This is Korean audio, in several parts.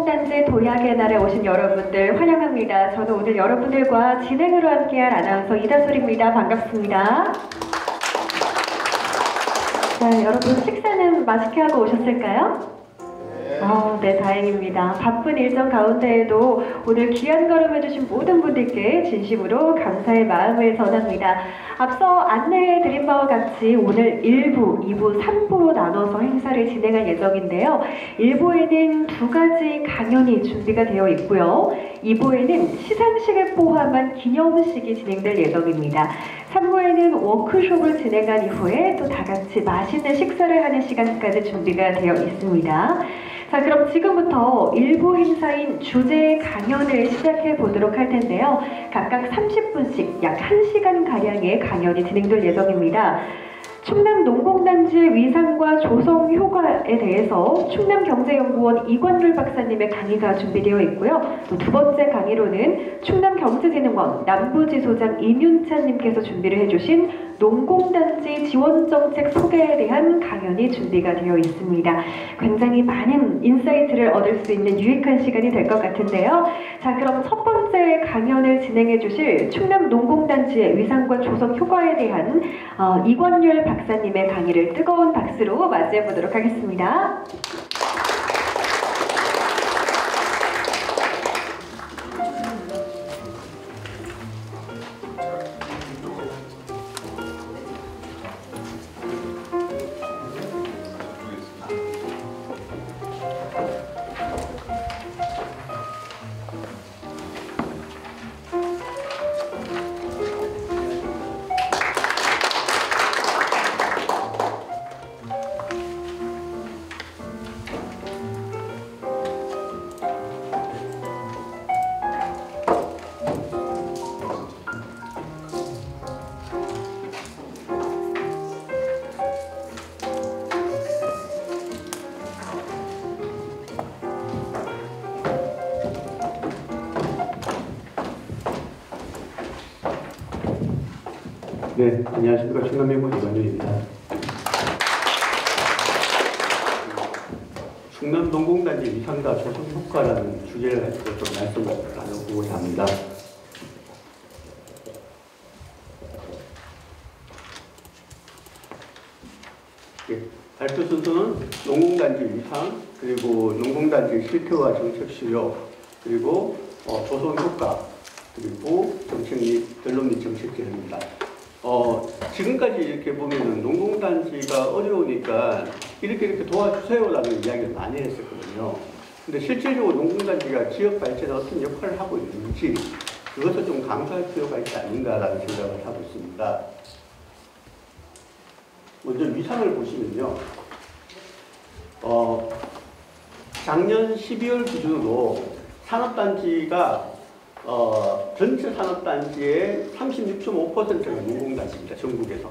농공단지 도약의 날에 오신 여러분들 환영합니다. 저는 오늘 여러분들과 진행으로 함께할 아나운서 이다솔입니다. 반갑습니다. 자, 여러분 식사는 맛있게 하고 오셨을까요? 네, 다행입니다. 바쁜 일정 가운데에도 오늘 귀한 걸음해주신 모든 분들께 진심으로 감사의 마음을 전합니다. 앞서 안내해드린 바와 같이 오늘 1부, 2부, 3부로 나눠서 행사를 진행할 예정인데요. 1부에는 2가지 강연이 준비가 되어 있고요. 2부에는 시상식을 포함한 기념식이 진행될 예정입니다. 3부에는 워크숍을 진행한 이후에 또 다같이 맛있는 식사를 하는 시간까지 준비가 되어 있습니다. 자, 그럼 지금부터 일부 행사인 주제 강연을 시작해 보도록 할 텐데요. 각각 30분씩 약 1시간가량의 강연이 진행될 예정입니다. 충남 농공단지의 위상과 조성 효과에 대해서 충남경제연구원 이관률 박사님의 강의가 준비되어 있고요. 또 두 번째 강의로는 충남경제진흥원 남부지소장 임윤찬님께서 준비를 해주신 농공단지 지원정책 소개에 대한 강연이 준비가 되어 있습니다. 굉장히 많은 인사이트를 얻을 수 있는 유익한 시간이 될 것 같은데요. 자, 그럼 첫 번째 강연을 진행해 주실 충남 농공단지의 위상과 조성 효과에 대한 이관률 박사님의 강의를 뜨거운 박수로 맞이해 보도록 하겠습니다. 네, 안녕하십니까. 충남연구원 이관률입니다. 충남 농공단지 위상과 조성 효과라는 주제를 가지고 좀 말씀을 나누고자 합니다. 예, 발표 순서는 농공단지 위상, 그리고 농공단지 실태와 정책 수요, 그리고 조성 효과, 그리고 정책 및 결론 및 정책 계획입니다. 지금까지 이렇게 보면은 농공단지가 어려우니까 이렇게 도와주세요라는 이야기를 많이 했었거든요. 근데 실질적으로 농공단지가 지역 발전에 어떤 역할을 하고 있는지 그것을 좀 강조할 필요가 있지 않는가라는 생각을 하고 있습니다. 먼저 위상을 보시면요. 작년 12월 기준으로 산업단지가 전체 산업단지의 36.5%가 농공단지입니다. 전국에서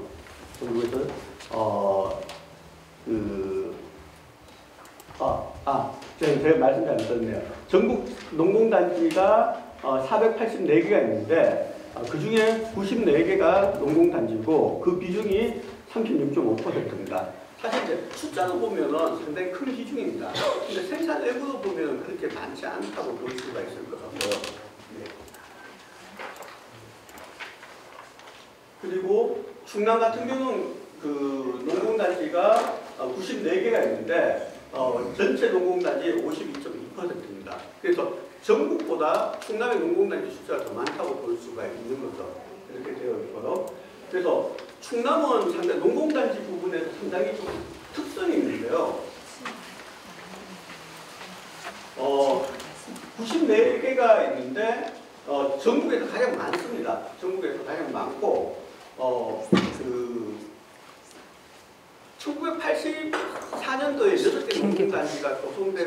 제가 말씀 잘못했네요. 전국 농공단지가 484개가 있는데 그 중에 94개가 농공단지고 그 비중이 36.5%입니다. 사실 이제 숫자로 보면은 상당히 큰 비중입니다. 근데 생산 내부로 보면 그렇게 많지 않다고 볼 수가 있을 것 같고요. 그리고 충남 같은 경우는 그 농공단지가 94개가 있는데 전체 농공단지 52.2%입니다. 그래서 전국보다 충남의 농공단지 숫자가 더 많다고 볼 수가 있는 거죠. 이렇게 되어 있고요. 그래서 충남은 상당히 농공단지 부분에서 상당히 좀 특성이 있는데요. 94개가 있는데 전국에서 가장 많습니다. 전국에서 가장 많고 1984년도에 6개 농공단지가 조성된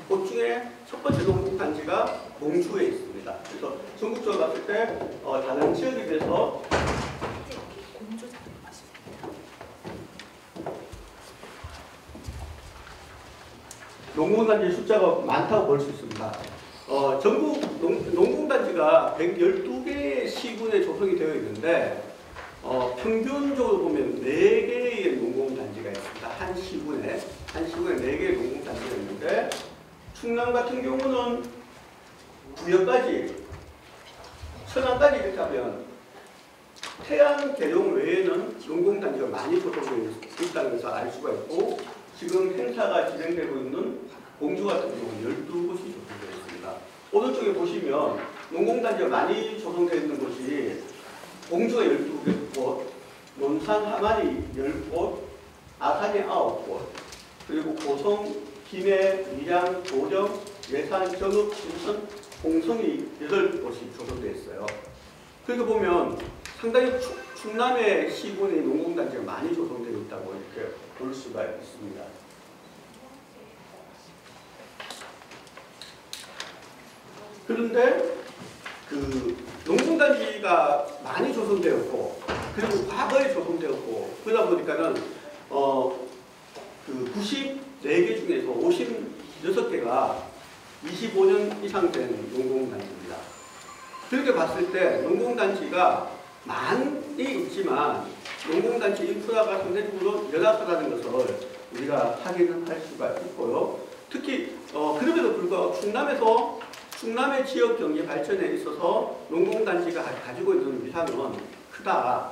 곳 중에 첫 번째 농공단지가 공주에 있습니다. 그래서 전국적으로 봤을 때 다른 지역에 비해서 농공단지 숫자가 많다고 볼 수 있습니다. 전국 농공단지가 112개의 시군에 조성이 되어 있는데 평균적으로 보면 4개의 농공단지가 있습니다. 한 시군에 4개의 농공단지가 있는데 충남 같은 경우는 부여까지, 천안까지 이렇게 하면 태안, 계룡 외에는 농공단지가 많이 조성되어 있다는 것을 알 수가 있고, 지금 행사가 진행되고 있는 공주 같은 경우는 12곳이 조성되어 있습니다. 오른쪽에 보시면 농공단지가 많이 조성되어 있는 곳이 공주가 12곳, 논산, 하만이 10곳, 아산이 9곳, 그리고 고성, 김해, 밀양, 도령, 예산, 정읍, 진천, 홍성이 8곳이 조성되어 있어요. 그렇게 보면 상당히 충남의 시군의 농공단지가 많이 조성되어 있다고 이렇게 볼 수가 있습니다. 그런데 그 농공단지가 많이 조성되었고, 그리고 과거에 조성되었고, 그러다 보니까는 그 94개 중에서 56개가 25년 이상 된 농공단지입니다. 그렇게 봤을 때 농공단지가 많이 있지만 농공단지 인프라가 상대적으로 열악하다는 것을 우리가 확인할 수가 있고요. 특히 그럼에도 불구하고 충남의 지역 경제 발전에 있어서 농공단지가 가지고 있는 위상은 크다,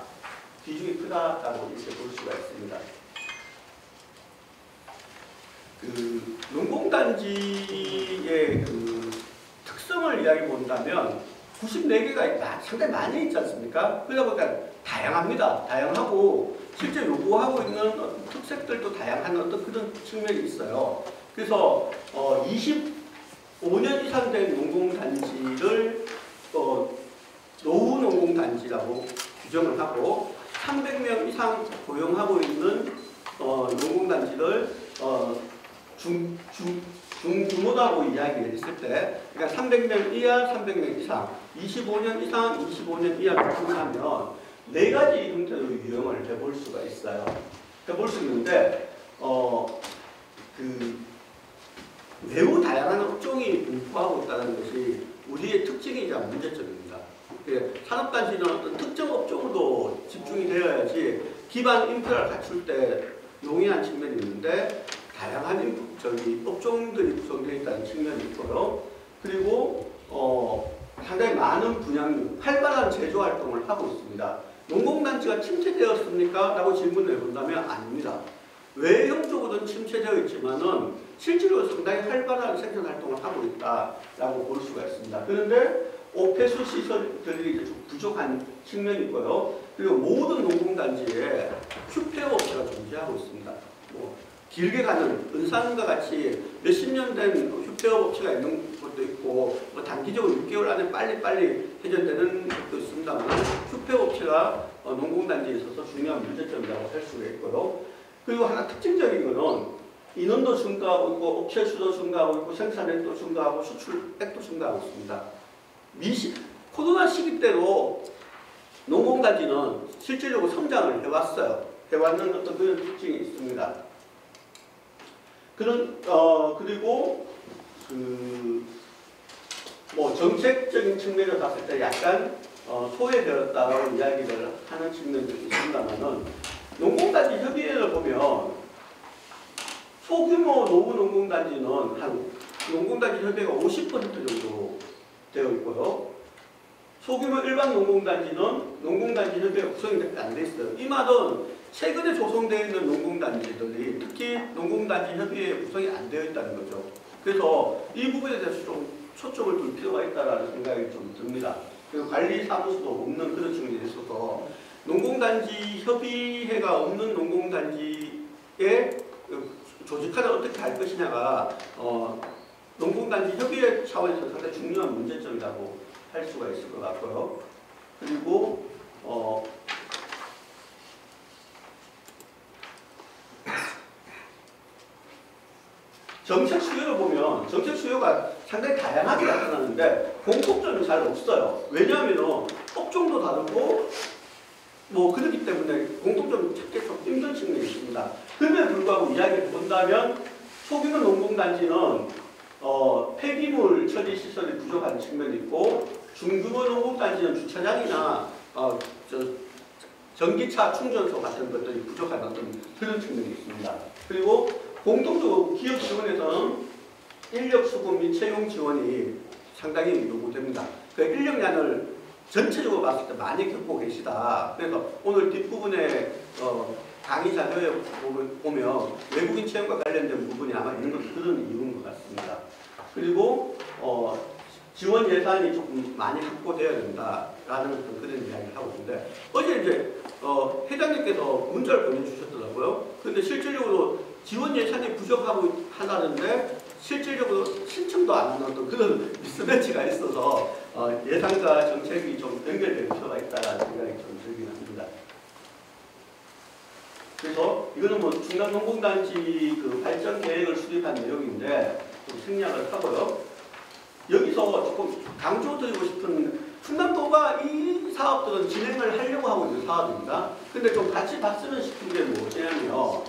비중이 크다라고 이렇게 볼 수가 있습니다. 그 농공단지의 그 특성을 이야기 본다면 94개가 상당히 많이 있지 않습니까? 그러다 보니까 다양합니다. 다양하고 실제 요구하고 있는 어떤 특색들도 다양한 어떤 그런 측면이 있어요. 그래서 25년 이상 된 농공단지를 노후 농공단지라고 규정을 하고 300명 이상 고용하고 있는 농공단지를 중규모라고 이야기를 했을 때, 그러니까 300명 이하, 300명 이상, 25년 이상, 25년 이하를 구분하면 4가지 형태로 유형을 해볼 수가 있어요. 해볼 수 있는데, 매우 다양한 업종이 분포하고 있다는 것이 우리의 특징이자 문제점입니다. 산업단지는 어떤 특정 업종으로 집중이 되어야지 기반 인프라를 갖출 때 용이한 측면이 있는데, 다양한 업종들이 구성되어 있다는 측면이 있고요. 그리고 상당히 많은 분양률, 활발한 제조 활동을 하고 있습니다. 농공단지가 침체되었습니까? 라고 질문을 해본다면 아닙니다. 외형적으로는 침체되어 있지만은 실제로 상당히 활발한 생산 활동을 하고 있다라고 볼 수가 있습니다. 그런데 폐수 시설들이 좀 부족한 측면이 있고요. 그리고 모든 농공단지에 휴폐업체가 존재하고 있습니다. 길게 가는 은산과 같이 몇십 년 된 휴폐업체가 있는 것도 있고, 단기적으로 6개월 안에 빨리빨리 해결되는 것도 있습니다만, 휴폐업체가 농공단지에 있어서 중요한 문제점이라고 할 수가 있고요. 그리고 하나 특징적인 것은 인원도 증가하고 있고, 업체 수도 증가하고 있고, 생산액도 증가하고, 수출액도 증가하고 있습니다. 코로나 시기 때로 농공단지는 실질적으로 성장을 해왔어요. 해왔는 어떤 그런 특징이 있습니다. 그리고 정책적인 측면에서 봤을 때 약간 소외되었다고 이야기를 하는 측면도 있습니다만은, 농공단지 협의회를 보면 소규모 노후 농공단지는 농공단지 협의회가 50% 정도 되어 있고요. 소규모 일반 농공단지는 농공단지 협의회가 구성이 안 돼 있어요. 이 말은 최근에 조성되어 있는 농공단지들이 특히 농공단지 협의회에 구성이 안 되어 있다는 거죠. 그래서 이 부분에 대해서 좀 초점을 둘 필요가 있다는 생각이 좀 듭니다. 그리고 관리사무소도 없는 그런 측면에 있어서 농공단지 협의회가 없는 농공단지에 조직화를 어떻게 할 것이냐가 농공단지 협의회 차원에서 상당히 중요한 문제점이라고 할 수가 있을 것 같고요. 그리고 정책 수요를 보면 정책 수요가 상당히 다양하게 나타나는데 공통점이 잘 없어요. 왜냐하면 업종도 다르고 그렇기 때문에 공통점을 찾기 좀 힘든 측면이 있습니다. 그럼에도 불구하고 이야기를 본다면 소규모 농공단지는 폐기물 처리 시설이 부족한 측면이 있고, 중규모 농공단지는 주차장이나 전기차 충전소 같은 것들이 부족한 어떤 그런 측면이 있습니다. 그리고 공통적으로 기업 지원에서는 인력 수급 및 채용 지원이 상당히 요구됩니다. 그 인력량을 전체적으로 봤을 때 많이 겪고 계시다. 그래서 오늘 뒷부분에 강의 자료에 보면 외국인 채용과 관련된 부분이 아마 있는 것도 그런 이유인 것 같습니다. 그리고 지원 예산이 조금 많이 확보되어야 된다라는 그런 이야기를 하고 있는데 어제 이제 회장님께서 문자를 보내주셨더라고요. 그런데 실질적으로 지원 예산이 부족하고 하나는데 실질적으로 신청도 안 하는 어떤 그런 미스매치가 있어서 예산과 정책이 좀 연결될 필요가 있다는 생각이 좀 들긴 합니다. 그래서 이거는 뭐 중남농공단지 그 발전 계획을 수립한 내용인데 좀 생략을 하고요. 여기서 조금 강조드리고 싶은 충남도가 이 사업들은 진행을 하려고 하고 있는 사업입니다. 근데 좀 같이 봤으면 싶은 게 뭐냐면요.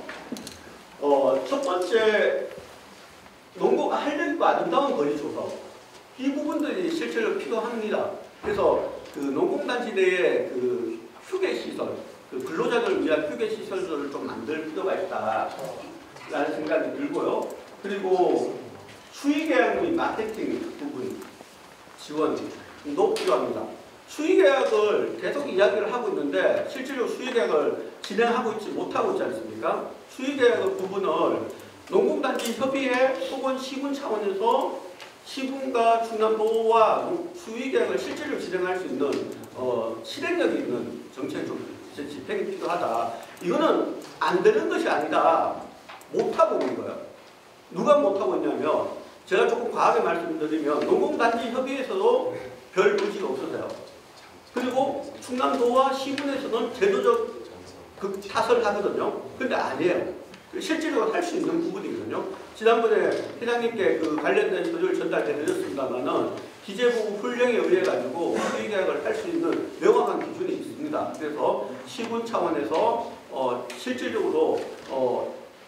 첫 번째 농고가 활력있고 아름다운 거리 조성 이 부분들이 실제로 필요합니다. 그래서 그 농공단지 내에 그 휴게시설 그 근로자들을 위한 휴게시설들을 좀 만들 필요가 있다라는 생각이 들고요. 그리고 수의계약 및 마케팅 부분 지원도 필요합니다. 수의계약을 계속 이야기를 하고 있는데 실제로 수의계약을 진행하고 있지 못하고 있지 않습니까? 수의계약 부분을 농공단지 협의회 혹은 시군 차원에서 시군과 충남도와 수의계약을 실제로 진행할 수 있는 실행력이 있는 정책이 좀 집행이 필요하다. 이거는 안 되는 것이 아니다. 못하고 있는 거예요. 누가 못하고 있냐면 제가 조금 과하게 말씀드리면 농공단지 협의회에서도 별 의지가 없어서요. 그리고 충남도와 시군에서는 제도적 탓을 하거든요. 근데 아니에요. 실질적으로 할 수 있는 부분이거든요. 지난번에 회장님께 그 관련된 서류를 전달해 드렸습니다만은 기재부 훈령에 의해 가지고 수의계약을 할 수 있는 명확한 기준이 있습니다. 그래서 시군 차원에서 실질적으로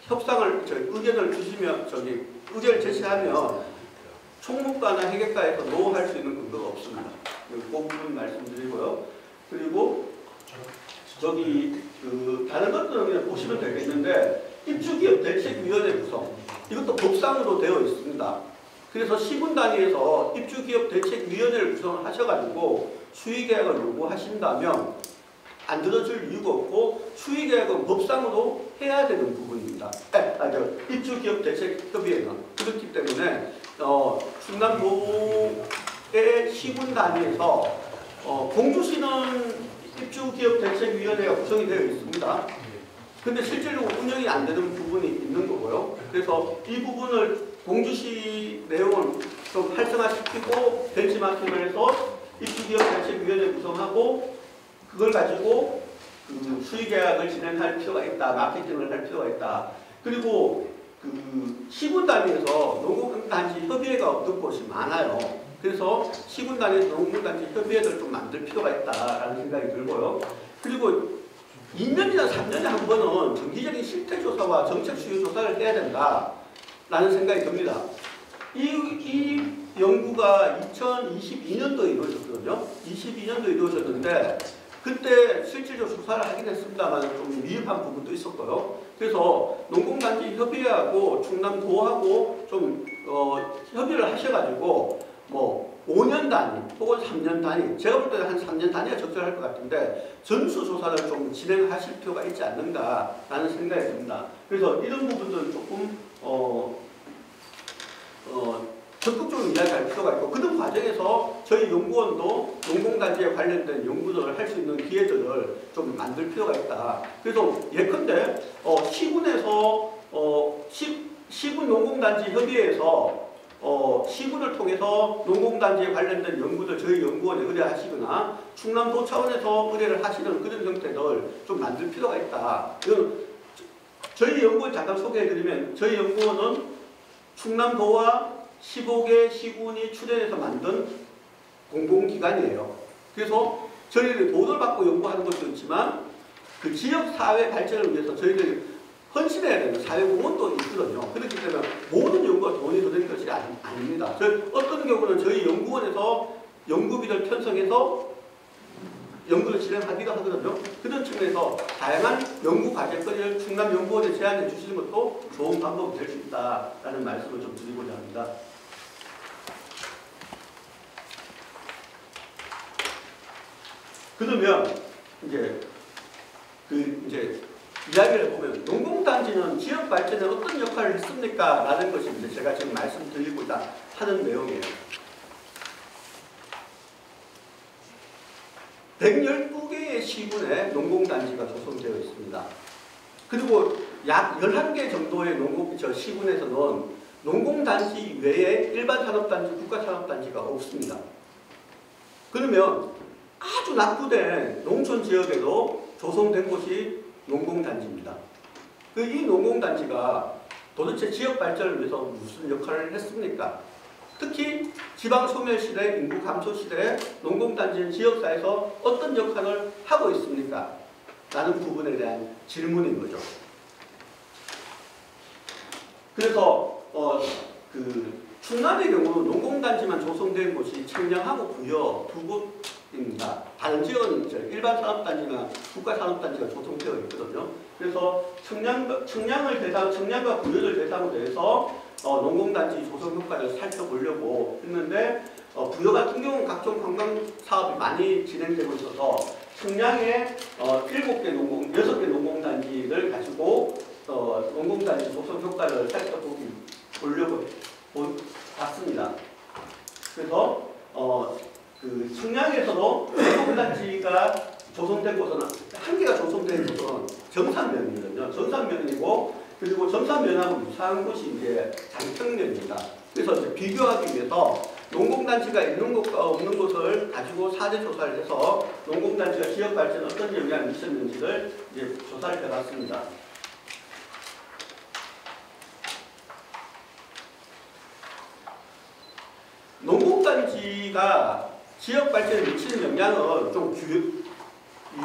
협상을 의견을 주시면 의견을 제시하면 총무과나 회계과에서 노할 수 있는 근거가 없습니다. 그 부분 말씀드리고요. 그리고 다른 것들은 그냥 보시면 되겠는데 입주기업 대책위원회 구성 이것도 법상으로 되어 있습니다. 그래서 시군 단위에서 입주기업 대책위원회를 구성을 하셔가지고 수의계약을 요구하신다면 안 들어줄 이유가 없고 수의계약은 법상으로 해야 되는 부분입니다. 입주기업 대책협의회는 그렇기 때문에 충남도의 시군 단위에서 공주시는 입주기업 대책위원회가 구성이 되어 있습니다. 근데 실제로 운영이 안 되는 부분이 있는 거고요. 그래서 이 부분을 공주시 내용을 좀 활성화시키고 벤치마킹을 해서 입주기업 대책위원회 구성하고 그걸 가지고 그 수의계약을 진행할 필요가 있다. 마케팅을 할 필요가 있다. 그리고 그 시군 단위에서 농공단지 협의회가 없는 곳이 많아요. 그래서 시군 단위에서 농공단지 협의회를 좀 만들 필요가 있다라는 생각이 들고요. 그리고 2년이나 3년에 한 번은 정기적인 실태조사와 정책 수요 조사를 해야 된다라는 생각이 듭니다. 이 연구가 2022년도에 이루어졌거든요. 22년도에 이루어졌는데 그때 실질적으로 조사를 하긴 했습니다만 좀 미흡한 부분도 있었고요. 그래서 농공단지 협의회하고 충남도하고 좀 협의를 하셔가지고 뭐 5년 단위 혹은 3년 단위 제가 볼 때는 한 3년 단위가 적절할 것 같은데 전수조사를 좀 진행하실 필요가 있지 않는가라는 생각이 듭니다. 그래서 이런 부분들은 조금 적극적으로 이야기할 필요가 있고 그런 과정에서 저희 연구원도 농공단지에 관련된 연구들을 할 수 있는 기회들을 좀 만들 필요가 있다. 그래서 예컨대 시군에서 시군 농공단지 협의회에서 시군을 통해서 농공단지에 관련된 연구들 저희 연구원에 의뢰하시거나 충남도 차원에서 의뢰를 하시는 그런 형태를 좀 만들 필요가 있다. 저희 연구원 잠깐 소개해드리면 저희 연구원은 충남도와 15개 시군이 출연해서 만든 공공기관이에요. 그래서 저희들이 돈을 받고 연구하는 것도 있지만 그 지역사회 발전을 위해서 저희들이 헌신해야 되는 사회공헌도 있거든요. 그렇기 때문에 모든 연구가 돈이 드는 것이 아닙니다. 어떤 경우는 저희 연구원에서 연구비를 편성해서 연구를 진행하기도 하거든요. 그런 측면에서 다양한 연구 과제거리를 충남연구원에 제안해 주시는 것도 좋은 방법이 될 수 있다라는 말씀을 좀 드리고자 합니다. 그러면 이제 이야기를 보면 농공단지는 지역 발전에 어떤 역할을 했습니까? 라는 것이 이제 제가 지금 말씀드리고자 하는 내용이에요. 112개의 시군에 농공단지가 조성되어 있습니다. 그리고 약 11개 정도의 시군에서는 농공단지 외에 일반 산업단지, 국가산업단지가 없습니다. 그러면 아주 낙후된 농촌 지역에도 조성된 곳이 농공단지입니다. 이 농공단지가 도대체 지역 발전을 위해서 무슨 역할을 했습니까? 특히 지방 소멸시대, 인구 감소 시대에 농공단지는 지역사회에서 어떤 역할을 하고 있습니까? 라는 부분에 대한 질문인 거죠. 그래서 충남의 경우는 농공단지만 조성된 곳이 청량하고 부여 두 곳입니다. 다른 지역은 일반 산업단지나 국가산업단지가 조성되어 있거든요. 그래서 청량과 부여를 대상으로 해서 농공단지 조성 효과를 살펴보려고 했는데 부여 같은 경우는 각종 관광 사업이 많이 진행되고 있어서 청량에 6개 농공단지를 가지고 농공단지 조성 효과를 살펴보려고 봤습니다. 그래서 청량에서도 농공단지가 조성된 곳은 한 개가 조성된 곳은 정산면이거든요. 정산면이고 그리고 정산면하고 유사한 곳이 이제 장평면입니다. 그래서 이제 비교하기 위해서 농공단지가 있는 곳과 없는 곳을 가지고 사전 조사를 해서 농공단지가 지역 발전에 어떤 영향을 미쳤는지를 이제 조사를 해봤습니다. 농공단지가 지역 발전에 미치는 영향은 좀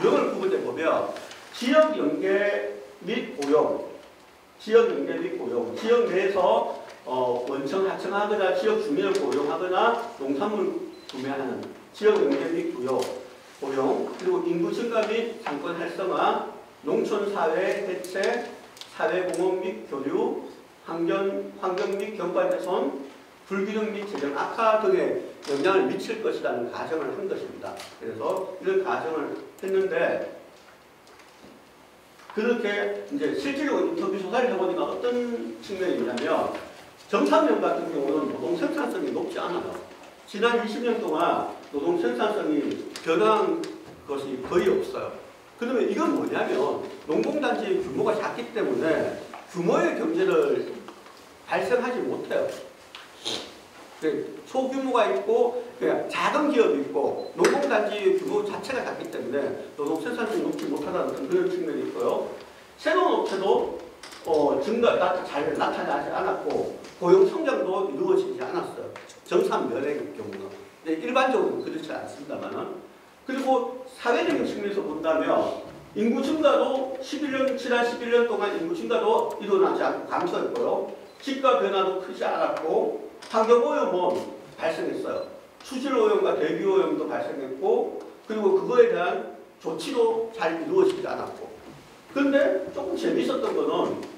유형을 구분해 보면 지역 연계 및 고용, 지역 내에서 원청 하청하거나 지역 주민을 고용하거나 농산물 구매하는 지역 연계 및 고용, 그리고 인구 증가 및 상권 활성화, 농촌 사회 해체, 사회공헌 및 교류, 환경 및 경관 훼손, 불균형 및 재정 악화 등에 영향을 미칠 것이라는 가정을 한 것입니다. 그래서 이런 가정을 했는데 그렇게 이제 실질적으로 인터뷰 조사를 해보니까 어떤 측면이 있냐면 정산면 같은 경우는 노동 생산성이 높지 않아요. 지난 20년 동안 노동 생산성이 변한 것이 거의 없어요. 그러면 이건 뭐냐면 농공단지의 규모가 작기 때문에 규모의 경제를 발생하지 못해요. 소규모가 있고 작은 기업이 있고 농공단지의 규모 자체가 작기 때문에 노동 생산성이 높지 못하다는 그런 측면이 있고요. 새로운 업체도 잘 나타나지 않았고 고용 성장도 이루어지지 않았어요. 정산면의 경우는. 일반적으로 그렇지 않습니다만은. 그리고 사회적인 측면에서 본다면 인구 증가도 지난 11년 동안 인구 증가도 일어나지 않고 감소했고요. 집값 변화도 크지 않았고 환경오염은 발생했어요. 수질오염과 대기오염도 발생했고 그리고 그거에 대한 조치도 잘 이루어지지 않았고 그런데 조금 재미있었던 거는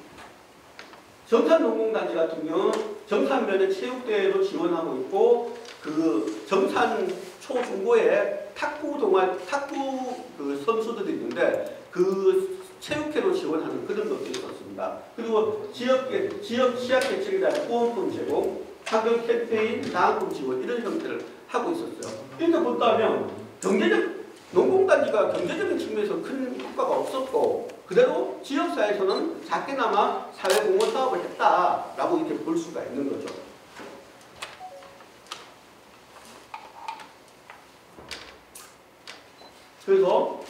정산농공단지 같은 경우는 정산면에 체육대회도 지원하고 있고 그 정산 초중고에 탁구 선수들이 있는데 그 체육회로 지원하는 그런 것도 있었습니다. 그리고 지역 취약계층에 대한 후원금 제공, 환경 캠페인, 장학금 지원 이런 형태를 하고 있었어요. 이렇게 본다면 농공단지가 경제적인 측면에서 큰 효과가 없었고 그대로 지역사회에서는 작게나마 사회공헌 사업을 했다라고 이렇게 볼 수가 있는 거죠. 그래서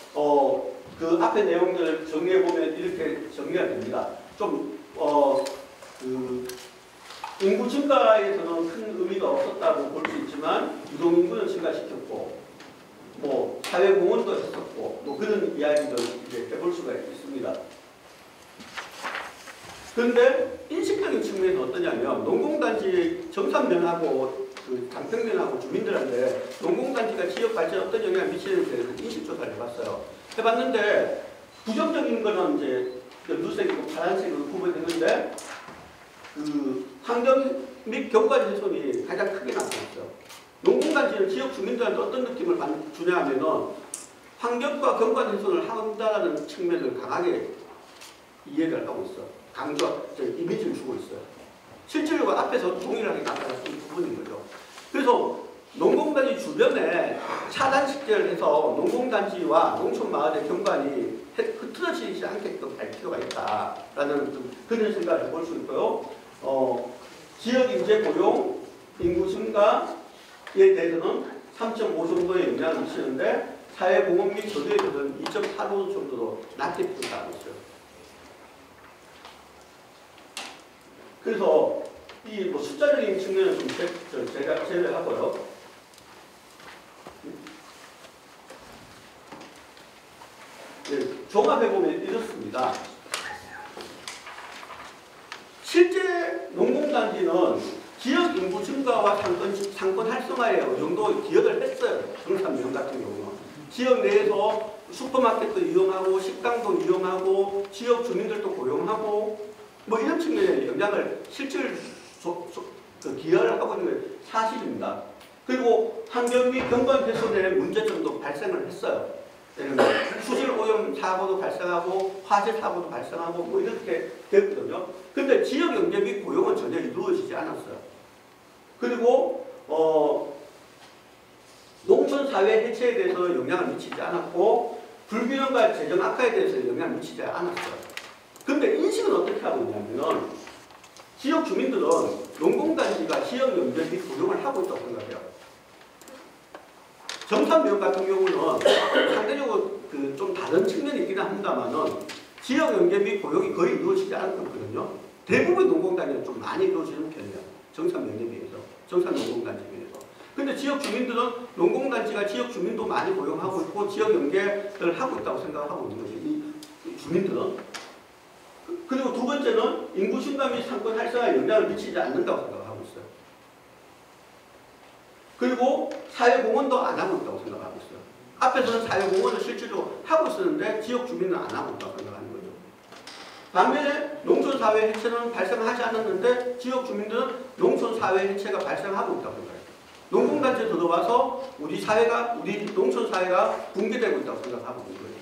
그 앞에 내용들을 정리해보면 이렇게 정리가 됩니다. 인구 증가에서는 큰 의미가 없었다고 볼 수 있지만 유동인구는 증가시켰고 사회공헌도 했었고 그런 이야기를 이제 해볼 수가 있습니다. 그런데 인식적인 측면에서 어떠냐면 농공단지 정산면하고 장평면하고 주민들한테 농공단지가 지역 발전에 어떤 영향을 미치는지에 대해서 인식조사를 해봤어요. 해봤는데 부정적인 거는 이제 연두색이고 파란색으로 구분했는데 그 환경 및 경관 훼손이 가장 크게 나타났어요. 농공단지는 지역 주민들한테 어떤 느낌을 주냐 하면은 환경과 경관 훼손을 한다는 측면을 강하게 이해를 하고 있어. 이미지를 주고 있어요. 실질적으로 앞에서 동일하게 나타났던 부분인 거죠. 그래서 농공단지 주변에 차단식재를 해서 농공단지와 농촌마을의 경관이 흐트러지지 않게끔 할 필요가 있다라는 그런 생각을 해볼 수 있고요. 지역 인재 고용, 인구 증가에 대해서는 3.5 정도의 영향을 미치는데 사회공헌 및 교류에 대해서는 2.85 정도로 낮게 평가하고 있어요. 그래서 이 뭐 숫자적인 측면은 좀 제가 제외하고요. 네, 종합해보면 이렇습니다. 실제 농공단지는 지역 인구 증가와 상권 활성화에 어느 정도 기여를 했어요. 정산면 같은 경우는. 지역 내에서 슈퍼마켓도 이용하고 식당도 이용하고 지역 주민들도 고용하고 뭐 이런 측면의 영향을 실질로 기여를 하고 있는 게 사실입니다. 그리고 환경 및 경관 훼손의 문제점도 발생을 했어요. 수질 오염 사고도 발생하고 화재 사고도 발생하고 뭐 이렇게 됐거든요. 근데 지역 경제 및 고용은 전혀 이루어지지 않았어요. 그리고 농촌 사회 해체에 대해서 영향을 미치지 않았고 불균형과 재정 악화에 대해서 영향을 미치지 않았어요. 근데 인식은 어떻게 하고 있냐면은 지역 주민들은 농공단지가 지역 경제 및 고용을 하고 있다고 생각해요. 정산면 같은 경우는 상대적으로 좀 다른 측면이 있기는 합니다만은 지역 연계 및 고용이 거의 이루어지지 않고 있거든요. 대부분 농공단지는 좀 많이 이루어지는 편이에요. 정산면에 비해서. 정산 농공단지에 비해서. 근데 지역 주민들은 농공단지가 지역 주민도 많이 고용하고 있고 지역 연계를 하고 있다고 생각하고 있는 거죠. 이 주민들은. 그리고 두 번째는 인구 증가 및 상권 활성화에 영향을 미치지 않는다고 생각하고 있어요. 그리고 사회공헌도 안 하고 있다고 생각하고 있어요. 앞에서는 사회공헌을 실제로 하고 있었는데 지역 주민은 안 하고 있다고 생각하는 거죠. 반면에 농촌사회 해체는 발생하지 않았는데 지역 주민들은 농촌사회 해체가 발생하고 있다고 생각해요. 농공단지에 들어와서 우리 농촌사회가 붕괴되고 있다고 생각하고 있는 거예요.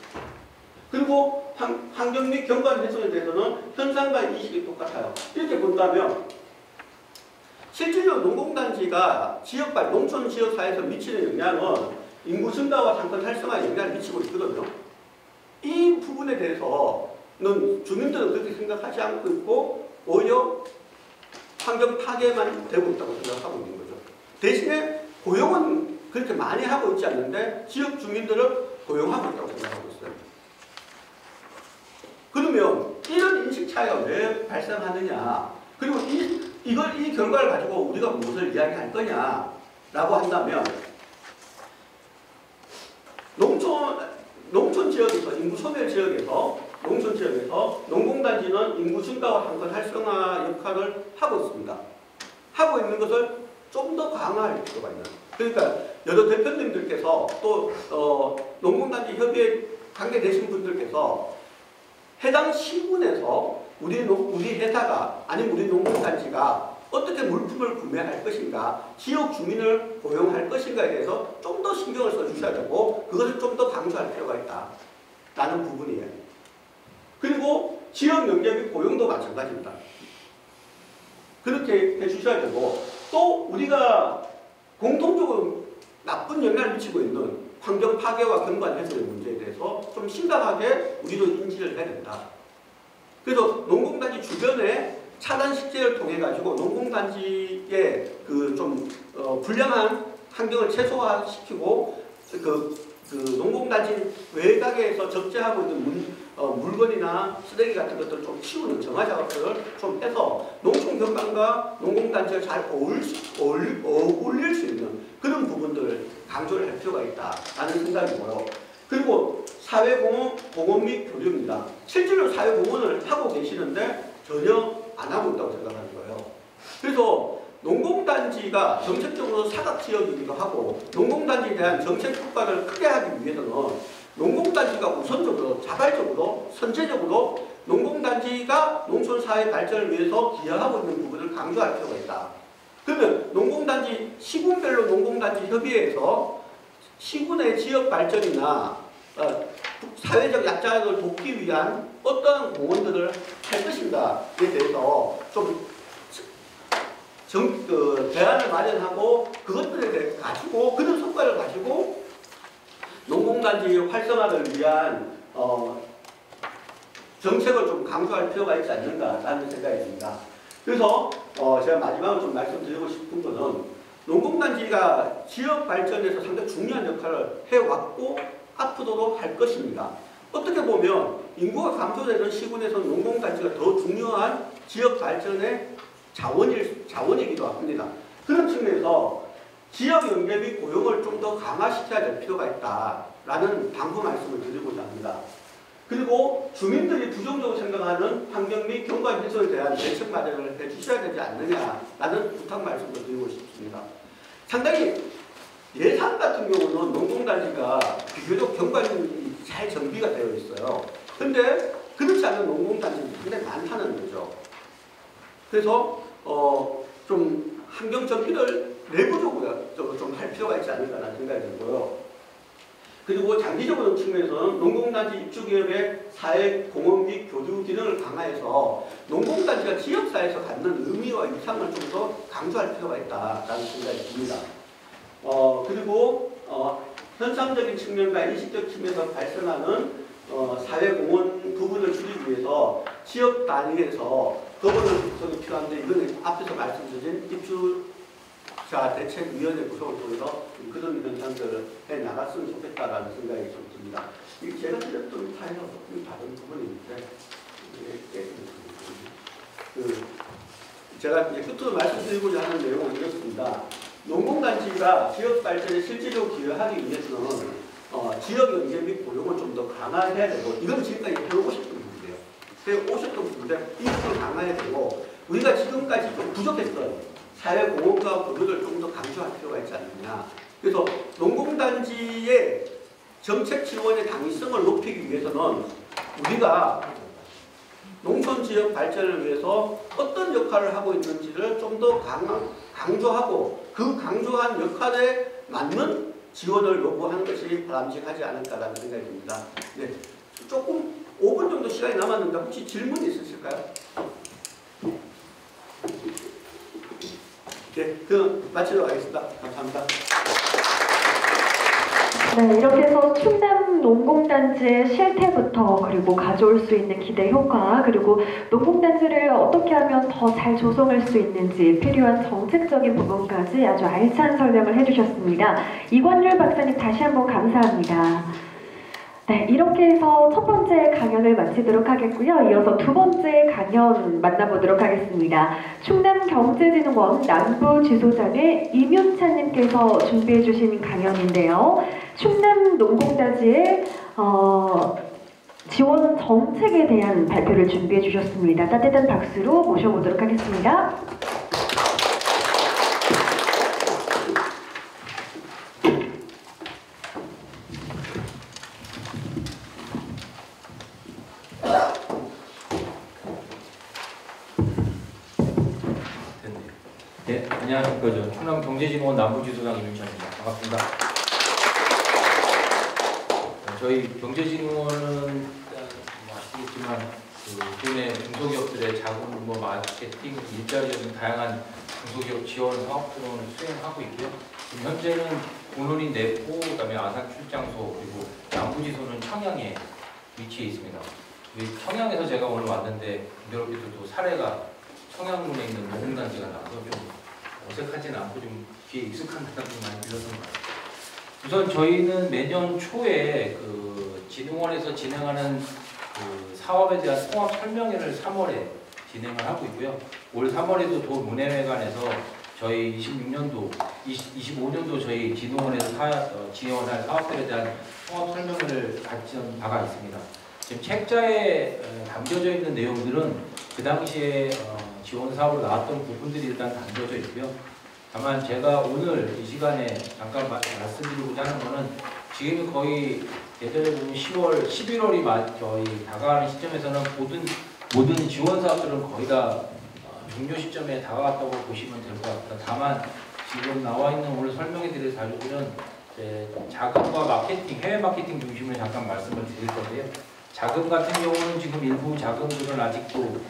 그리고 환경 및 경관 훼손에 대해서는 현상과 인식이 똑같아요. 이렇게 본다면 실질적으로 농공단지가 농촌 지역사회에서 미치는 영향은 인구 증가와 상권 활성화에 영향을 미치고 있거든요. 이 부분에 대해서는 주민들은 그렇게 생각하지 않고 있고 오히려 환경 파괴만 되고 있다고 생각하고 있는 거죠. 대신에 고용은 그렇게 많이 하고 있지 않는데 지역 주민들을 고용하고 있다고 생각하고 있어요. 그러면 이런 인식 차이가 왜 발생하느냐? 그리고 이 결과를 가지고 우리가 무엇을 이야기할 거냐라고 한다면 농촌 지역에서 인구 소멸 지역에서 농촌 지역에서 농공단지는 인구 증가와 상권 활성화 역할을 하고 있습니다. 하고 있는 것을 좀 더 강화할 필요가 있는. 그러니까 여러 대표님들께서 또 농공단지 협의회 관계되신 분들께서 해당 시군에서 우리 회사가 아니면 우리 농공단지가 어떻게 물품을 구매할 것인가, 지역 주민을 고용할 것인가에 대해서 좀 더 신경을 써주셔야 되고 그것을 좀 더 강조할 필요가 있다라는 부분이에요. 그리고 지역 연계 및 고용도 마찬가지입니다. 그렇게 해주셔야 되고 또 우리가 공통적으로 나쁜 영향을 미치고 있는 환경 파괴와 경관 훼손의 문제에 대해서 좀 심각하게 우리도 인지를 해야 된다. 그래서 농공단지 주변에 차단 식재를 통해 가지고 농공단지의 좀 불량한 환경을 최소화시키고 농공단지 외곽에서 적재하고 있는 물건이나 쓰레기 같은 것들을 좀 치우는 정화 작업들을 좀 해서 농촌 경관과 농공단지가 잘 어울릴 수 있는 그런 부분들을 강조를 할 필요가 있다라는 생각이고요. 그리고 사회공헌 및 교류입니다. 실제로 사회공헌을 하고 계시는데 전혀 안 하고 있다고 생각하는 거예요. 그래서 농공단지가 정책적으로 사각지역이기도 하고 농공단지에 대한 정책 효과를 크게 하기 위해서는 농공단지가 우선적으로 자발적으로 선제적으로 농공단지가 농촌사회 발전을 위해서 기여하고 있는 부분을 강조할 필요가 있다. 그러면 농공단지 시군별로 농공단지 협의회에서 시군의 지역 발전이나 사회적 약자를 돕기 위한 어떤 공헌들을 할 것인가에 대해서 좀 대안을 마련하고 그것들에 대해 가지고 그런 성과를 가지고 농공단지 활성화를 위한 정책을 좀 강조할 필요가 있지 않는가라는 생각이 듭니다. 그래서 제가 마지막으로 좀 말씀드리고 싶은 것은 농공단지가 지역 발전에서 상당히 중요한 역할을 해왔고 앞으로도 할 것입니다. 어떻게 보면 인구가 감소되는 시군에서 농공단지가 더 중요한 지역 발전의 자원이기도 합니다. 그런 측면에서 지역 연계 및 고용을 좀 더 강화시켜야 될 필요가 있다라는 당부 말씀을 드리고자 합니다. 그리고 주민들이 부정적으로 생각하는 환경 및 경관 훼손에 대한 대책 마련을 해주셔야 되지 않느냐라는 부탁 말씀도 드리고 싶습니다. 상당히 예산 같은 경우는 농공단지가 비교적 경관이 잘 정비가 되어 있어요. 근데 그렇지 않은 농공단지는 상당히 많다는 거죠. 그래서 좀 환경 정비를 내부적으로 좀 할 필요가 있지 않을까라는 생각이 들고요. 그리고 장기적으로 측면에서는 농공단지 입주기업의 사회 공헌 및 교류 기능을 강화해서 농공단지가 지역사회에서 갖는 의미와 위상을 좀 더 강조할 필요가 있다라는 생각이 듭니다. 그리고 현상적인 측면과 인식적 측면에서 발생하는 사회 공헌 부분을 줄이기 위해서 지역 단위에서 법원을 구성이 필요한데 이거는 앞에서 말씀드린 입주자 대책위원회 구성을 통해서 그런 현상들을 해 나갔으면 좋겠다라는 생각이 좀 듭니다. 이게 제가 드렸던 타일과 조금 다른 부분인데 제가 이제 끝으로 말씀드리고자 하는 내용은 이렇습니다. 농공단지가 지역 발전에 실질적으로 기여하기 위해서는 지역 연계 및 고용을 좀 더 강화해야 되고 이건 지금까지 해오셨던 부분이에요. 해오셨던 부분인데 이것을 강화해야 되고 우리가 지금까지 좀 부족했던 사회 공헌과 교류를 좀 더 강조할 필요가 있지 않느냐. 그래서 농공단지의 정책 지원의 당위성을 높이기 위해서는 우리가 농촌 지역 발전을 위해서 어떤 역할을 하고 있는지를 좀 더 강조하고 그 강조한 역할에 맞는 지원을 요구하는 것이 바람직하지 않을까라는 생각이 듭니다. 네, 조금 5분 정도 시간이 남았는데 혹시 질문이 있으실까요? 네, 그럼 마치도록 하겠습니다. 감사합니다. 네, 이렇게 해서 충남 농공단지의 실태부터 그리고 가져올 수 있는 기대 효과 그리고 농공단지를 어떻게 하면 더 잘 조성할 수 있는지 필요한 정책적인 부분까지 아주 알찬 설명을 해주셨습니다. 이관률 박사님 다시 한번 감사합니다. 네, 이렇게 해서 첫 번째 강연을 마치도록 하겠고요. 이어서 두 번째 강연 만나보도록 하겠습니다. 충남경제진흥원 남부지소장의 이윤찬님께서 준비해 주신 강연인데요. 충남 농공단지의 지원 정책에 대한 발표를 준비해 주셨습니다. 따뜻한 박수로 모셔보도록 하겠습니다. 네, 안녕하십니까. 저 충남경제진흥원 남부지소장 이윤찬입니다. 반갑습니다. 저희 경제진흥원은 아시겠지만 국내 중소기업들의 자금 마케팅, 일자리 등 다양한 중소기업 지원 사업 프로그램을 수행하고 있고요. 지금 현재는 오늘인 내포, 그다음에 아산 출장소 그리고 남부지소는 청양에 위치해 있습니다. 청양에서 제가 오늘 왔는데 공교롭게도 사례가 청양군에 있는 농공단지가 나와서 좀 어색하지는 않고 좀 귀에 익숙한 느낌이 많이 들었던 것 같아요. 우선 저희는 매년 초에 진흥원에서 진행하는 사업에 대한 통합 설명회를 3월에 진행을 하고 있고요. 올 3월에도 도문해회관에서 저희 25년도 저희 진흥원에서 지원할 사업들에 대한 통합 설명회를 가진 바가 있습니다. 지금 책자에 담겨져 있는 내용들은 그 당시에 지원 사업으로 나왔던 부분들이 일단 담겨져 있고요. 다만 제가 오늘 이 시간에 잠깐 말씀드리고자 하는 거는 지금 거의 예전에 보면 10월, 11월이 저희 다가가는 시점에서는 모든 지원 사업들은 거의 다 종료 시점에 다가왔다고 보시면 될 것 같습니다. 다만 지금 나와 있는 오늘 설명해 드릴 자료들은 자금과 마케팅, 해외 마케팅 중심으로 잠깐 말씀을 드릴 건데요. 자금 같은 경우는 지금 일부 자금들은 아직도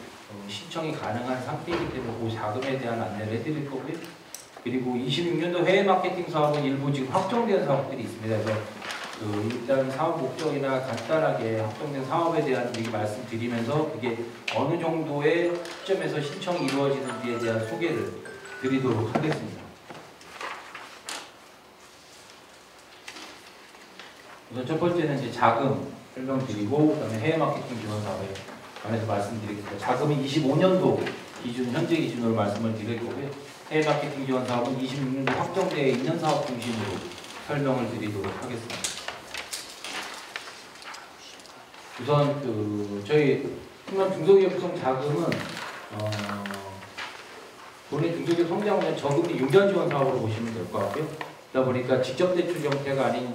신청이 가능한 상태이기 때문에 그 자금에 대한 안내를 해드릴 거고요. 그리고 26년도 해외 마케팅 사업은 일부 지금 확정된 사업들이 있습니다. 그래서 일단 사업 목적이나 간단하게 확정된 사업에 대한 얘기 말씀드리면서 그게 어느 정도의 시점에서 신청이 이루어지는지에 대한 소개를 드리도록 하겠습니다. 우선 첫 번째는 이제 자금 설명드리고 그다음에 해외 마케팅 지원 사업에 관해서 말씀드리겠습니다. 자금은 25년도 기준, 현재 기준으로 말씀을 드릴 거고요. 해외 마케팅 지원 사업은 26년도 확정되어 있는 사업 중심으로 설명을 드리도록 하겠습니다. 우선 저희 특별 중소기업 구성 자금은 본인 중소기업 성장 후 저금리 6년 지원 사업으로 보시면 될 것 같고요. 그러다 보니까 직접 대출 형태가 아닌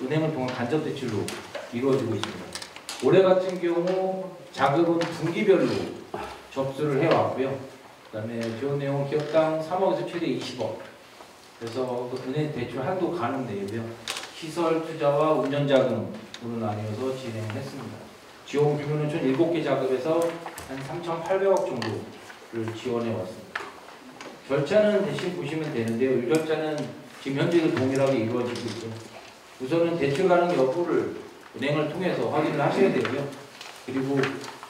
은행을 통한 간접 대출로 이루어지고 있습니다. 올해 같은 경우 자금은 분기별로 접수를 해왔고요. 그다음에 지원 내용은 기업당 3억에서 최대 20억. 그래서 그 은행 대출 한도 가능 내고요. 시설 투자와 운전 자금으로 나뉘어서 진행했습니다. 지원 규모는 총 7개 자금에서 한 3,800억 정도를 지원해 왔습니다. 절차는 대신 보시면 되는데요. 일절차는 지금 현재도 동일하게 이루어지고 있죠. 우선은 대출 가능 여부를 은행을 통해서 확인을 하셔야 되고요. 그리고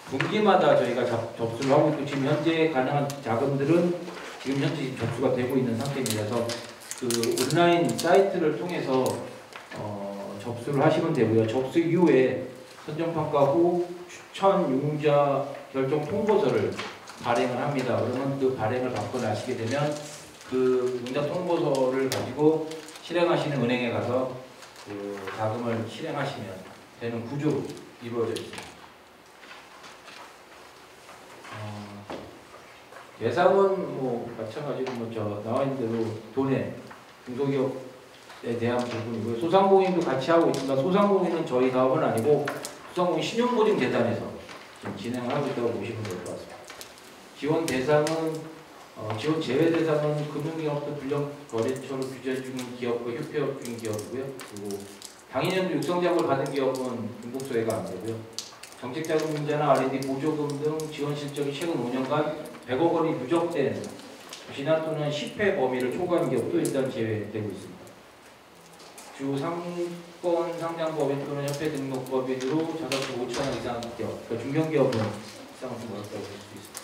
분기마다 저희가 접수를 하고 있고 지금 현재 가능한 자금들은 지금 현재 접수가 되고 있는 상태입니다. 그래서 그 온라인 사이트를 통해서 접수를 하시면 되고요. 접수 이후에 선정평가 후 추천 융자 결정 통보서를 발행을 합니다. 그러면 그 발행을 받고 나시게 되면 그 융자 통보서를 가지고 실행하시는 은행에 가서 그 자금을 실행하시면 되는 구조로 이루어져 있습니다. 예상은 뭐 마찬가지로 나와 있는 대로 돈의 중소기업에 대한 부분이고요. 소상공인도 같이 하고 있습니다. 소상공인은 저희 사업은 아니고 소상공인 신용보증재단에서 지금 진행을 하고 있다고 보시면 될 것 같습니다. 지원 대상은 지원 제외 대상은 금융기업도 불량거래처로 규제 중인 기업과 협회업 중인 기업이고요. 그리고 당인연도 육성장을 받은 기업은 중복소외가 안 되고요. 정책자금 융자나 R&D 보조금 등 지원 실적이 최근 5년간 100억 원이 누적된 지난 또는 10회 범위를 초과한 기업도 일단 제외되고 있습니다. 주 상권 상장법인 또는 협회 등록법인으로 자사주 5천원 이상 기업, 그러니까 중견기업은 이상을 좀 어렵다고 볼 수 있습니다.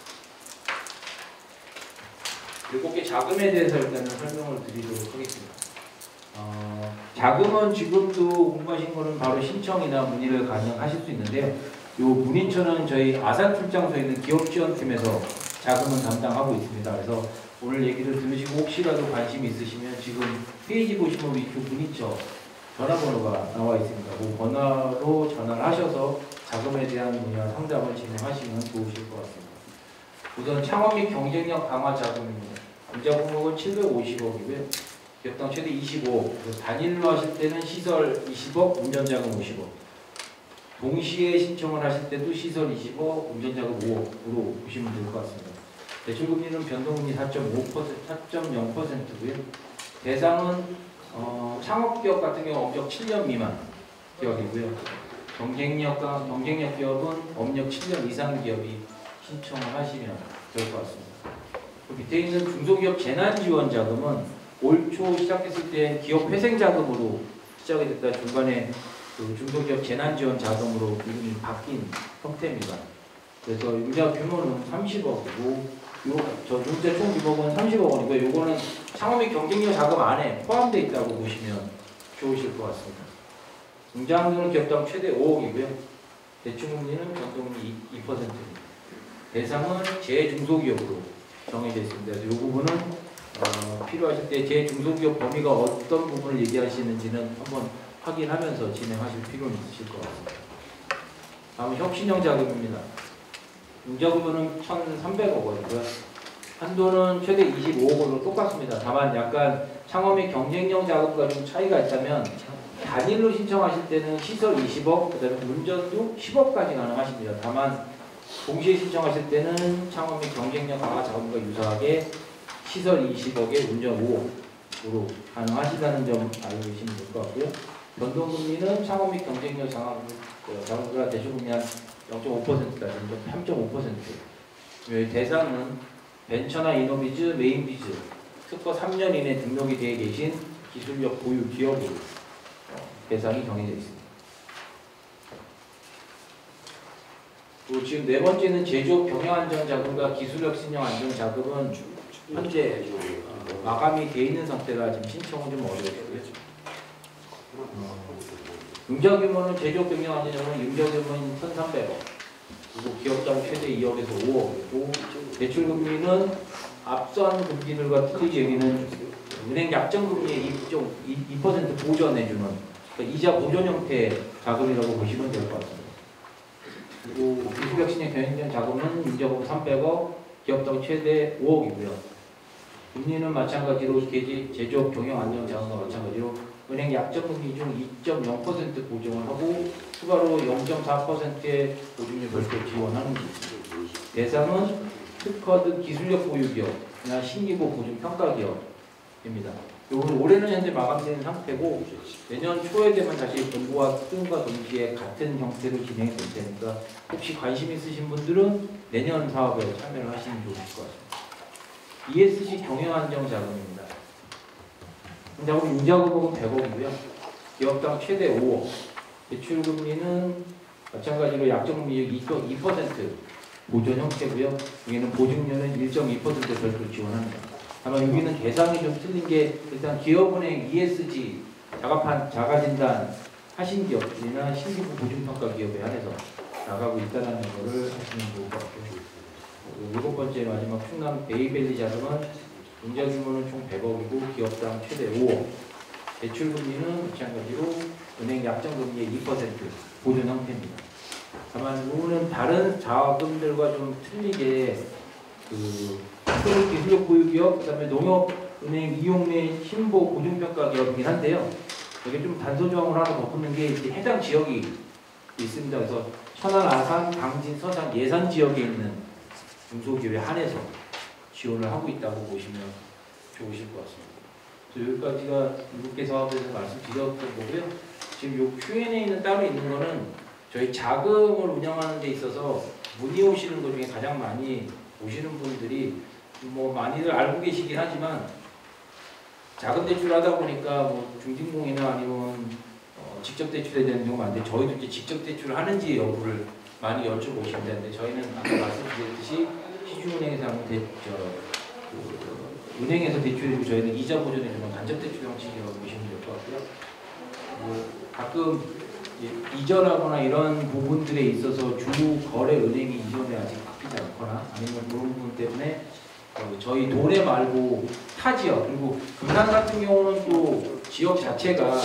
그리고 꼭 자금에 대해서 일단은 설명을 드리도록 하겠습니다. 자금은 지금도 궁금하신 거는 바로 신청이나 문의를 가능하실 수 있는데요. 요 문의처는 저희 아산 출장소에 있는 기업지원팀에서 자금은 담당하고 있습니다. 그래서 오늘 얘기를 들으시고 혹시라도 관심이 있으시면 지금 페이지 보시면 위쪽 문의처 전화번호가 나와 있습니다. 그 번호로 전화를 하셔서 자금에 대한 문의와 상담을 진행하시면 좋으실 것 같습니다. 우선 창업 및 경쟁력 강화 자금입니다. 임자 공목은 750억이고요. 기업당 최대 25억. 단일로 하실 때는 시설 20억, 운전자금 50억. 동시에 신청을 하실 때도 시설 20억, 운전자금 5억으로 보시면 될 것 같습니다. 대출금리는 변동금리 4.0%고요. 대상은 창업기업 같은 경우 업력 7년 미만 기업이고요. 경쟁력 기업은 업력 7년 이상 기업이 신청을 하시면 될 것 같습니다. 그 밑에 있는 중소기업 재난지원자금은 올 초 시작했을 때 기업 회생자금으로 시작이 됐다 중간에 그 중소기업 재난지원자금으로 이름이 바뀐 형태입니다. 그래서 융자 규모는 30억이고 저 융자 총 규모는 30억 원이고요. 요거는 창업 및 경쟁력 자금 안에 포함되어 있다고 보시면 좋으실 것 같습니다. 융자금은 기업당 최대 5억이고요. 대출금리는 변동금리 2%입니다. 대상은 제중소기업으로 정해져 있습니다. 그래서 이 부분은 필요하실 때 제중소기업 범위가 어떤 부분을 얘기하시는지는 한번 확인하면서 진행하실 필요는 있으실 것 같습니다. 다음은 혁신형 자금입니다. 융자금은 1,300억 원이고요. 한도는 최대 25억 원으로 똑같습니다. 다만 약간 창업 및 경쟁력 자금과 좀 차이가 있다면 단일로 신청하실 때는 시설 20억, 그다음에 운전도 10억까지 가능하십니다. 다만 동시에 신청하실 때는 창업 및 경쟁력 강화 자금과 유사하게 시설 20억에 운전 5억으로 가능하시다는 점 알고 계시면 될 것 같고요. 변동금리는 창업 및 경쟁력 자금과 대출금리 한 0.5%까지 3.5%. 대상은 벤처나 이노비즈, 메인비즈, 특허 3년 이내 등록이 되어 계신 기술력 보유 기업으로 대상이 정해져 있습니다. 또 지금 네 번째는 제조업 경영안정자금과 기술력 신용 안정자금은 현재 마감이 되어 있는 상태라 지금 신청은 좀 어려워요. 융자 규모는 제조업 경영안정자금은 융자 규모는 1,300억, 그리고 기업당 최대 2억에서 5억이고 대출 금리는 앞선 금리들과 틀리게 여기는 은행 약정 금리의 2% 보전해주는 그러니까 이자 보존 형태의 자금이라고 보시면 될 것 같습니다. 그리고 기술력 신용 경영안정 자금은 융자금 300억, 기업당 최대 5억이고요. 금리는 마찬가지로 제조업 경영 안정 자금과 마찬가지로 은행 약정 금리 중 2.0% 보증을 하고 추가로 0.4%의 보증률 별도 지원하는 것입니다. 대상은 특허 등 기술력 보유 기업이나 신기고 보증 평가 기업입니다. 올해는 현재 마감된 상태고 내년 초에 되면 다시 공고와 특근과 동시에 같은 형태로 진행이 될 테니까 혹시 관심 있으신 분들은 내년 사업에 참여를 하시면 좋을 것 같습니다. ESG 경영안정 자금입니다. 자금 융자금은 100억이고요. 기업당 최대 5억. 대출금리는 마찬가지로 약정금리 2% 보존 형태고요. 여기는 보증료는 1.2% 별도 지원합니다. 다만 여기는 대상이 좀 틀린 게 일단 기업은행 ESG 자가진단 하신 기업들이나 신기부 보증평가 기업에 한해서 나가고 있다는 것을 하시면 좋을 것 같고요. 일곱 번째 마지막 충남 베이밸리 자금은 융자 규모는 총 100억이고 기업당 최대 5억. 대출 금리는 마찬가지로 은행 약정 금리의 2% 보존 형태입니다. 다만 이거는 다른 자금들과 좀 틀리게 기술력 보유 기업, 그다음에 농협은행 이용 및 신보 보증평가 기업이긴 한데요. 여기 좀 단서 조항을 하나 더 붙는 게 이제 해당 지역이 있습니다. 그래서 천안, 아산, 당진, 서산 예산 지역에 있는 중소기업에 한해서 지원을 하고 있다고 보시면 좋으실 것 같습니다. 여기까지가 7개 사업에서 말씀드렸던 거고요. 지금 요 Q&A는 따로 있는 거는 저희 자금을 운영하는 데 있어서 문의 오시는 것 중에 가장 많이 오시는 분들이 뭐 많이들 알고 계시긴 하지만 자금 대출을 하다 보니까 뭐 중진공이나 아니면 직접 대출에 대한 경우가 많은데 저희도 이제 직접 대출을 하는지 여부를 많이 여쭤보시면 되는데 저희는 아까 말씀드렸듯이 시중은행에서 하는 은행에서 대출이고 저희는 이자 보존해주는 간접 대출 형식이라고 보시면 될 것 같고요. 가끔 이전하거나 이런 부분들에 있어서 주 거래 은행이 이전에 아직 바뀌지 않거나 아니면 그런 부분 때문에 저희 도내 말고 타 지역 그리고 금산 같은 경우는 또 지역 자체가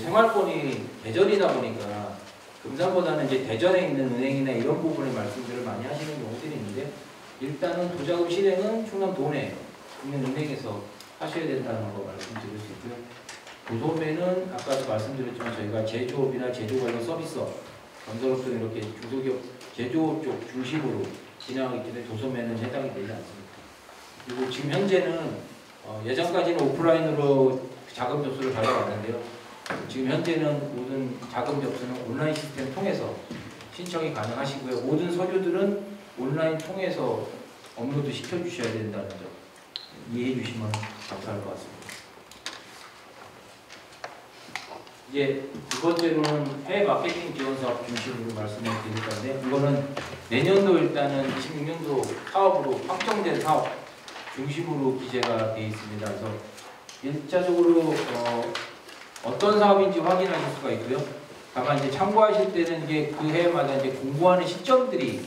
생활권이 대전이다 보니까 금산보다는 이제 대전에 있는 은행이나 이런 부분에 말씀들을 많이 하시는 경우들이 있는데 일단은 도자금 실행은 충남 도내 있는 은행에서 하셔야 된다는 거 말씀드릴 수 있고요. 도소매는 아까도 말씀드렸지만 저희가 제조업이나 제조 관련 서비스업, 건설업종 이렇게 중소기업 제조업 쪽 중심으로 진행하기 때문에 도소매는 해당이 되지 않습니다. 그리고 지금 현재는 예전까지는 오프라인으로 자금 접수를 받아왔는데요. 지금 현재는 모든 자금 접수는 온라인 시스템 통해서 신청이 가능하시고요. 모든 서류들은 온라인 통해서 업로드 시켜주셔야 된다는 점 이해해 주시면 감사할 것 같습니다. 이제 두 번째로는 해외 마케팅 지원 사업 중심으로 말씀을 드릴 건데 이거는 내년도 일단은 26년도 사업으로 확정된 사업 중심으로 기재가 되어 있습니다. 그래서 1차적으로 어떤 사업인지 확인하실 수가 있고요. 다만 이제 참고하실 때는 이게 그 해마다 이제 공고하는 시점들이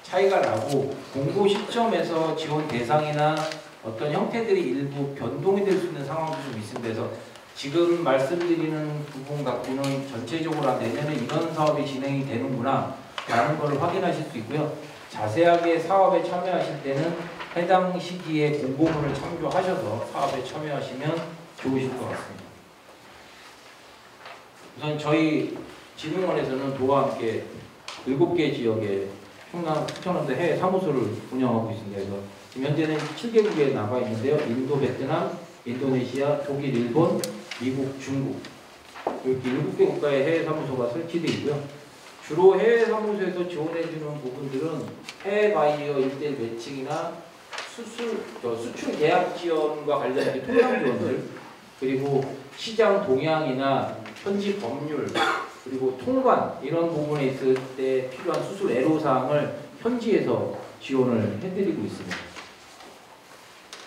차이가 나고 공고 시점에서 지원 대상이나 어떤 형태들이 일부 변동이 될 수 있는 상황도 좀 있습니다. 그래서 지금 말씀드리는 부분 갖고는 전체적으로 내년에 이런 사업이 진행이 되는구나 라는 걸 확인하실 수 있고요. 자세하게 사업에 참여하실 때는 해당 시기에 공고문을 참조하셔서 사업에 참여하시면 좋으실 것 같습니다. 우선 저희 진흥원에서는 도와 함께 7개 지역에 충남 충청남도 해외 사무소를 운영하고 있습니다. 그래서 지금 현재는 7개국에 나가 있는데요. 인도, 베트남, 인도네시아, 독일, 일본, 미국, 중국 이렇게 7개 국가의 해외 사무소가 설치되어 있고요. 주로 해외 사무소에서 지원해주는 부분들은 해외 바이어 일대 매칭이나 수출 계약 지원과 관련된 통상 지원들, 그리고 시장 동향이나 현지 법률, 그리고 통관 이런 부분에 있을 때 필요한 수술 애로사항을 현지에서 지원을 해드리고 있습니다.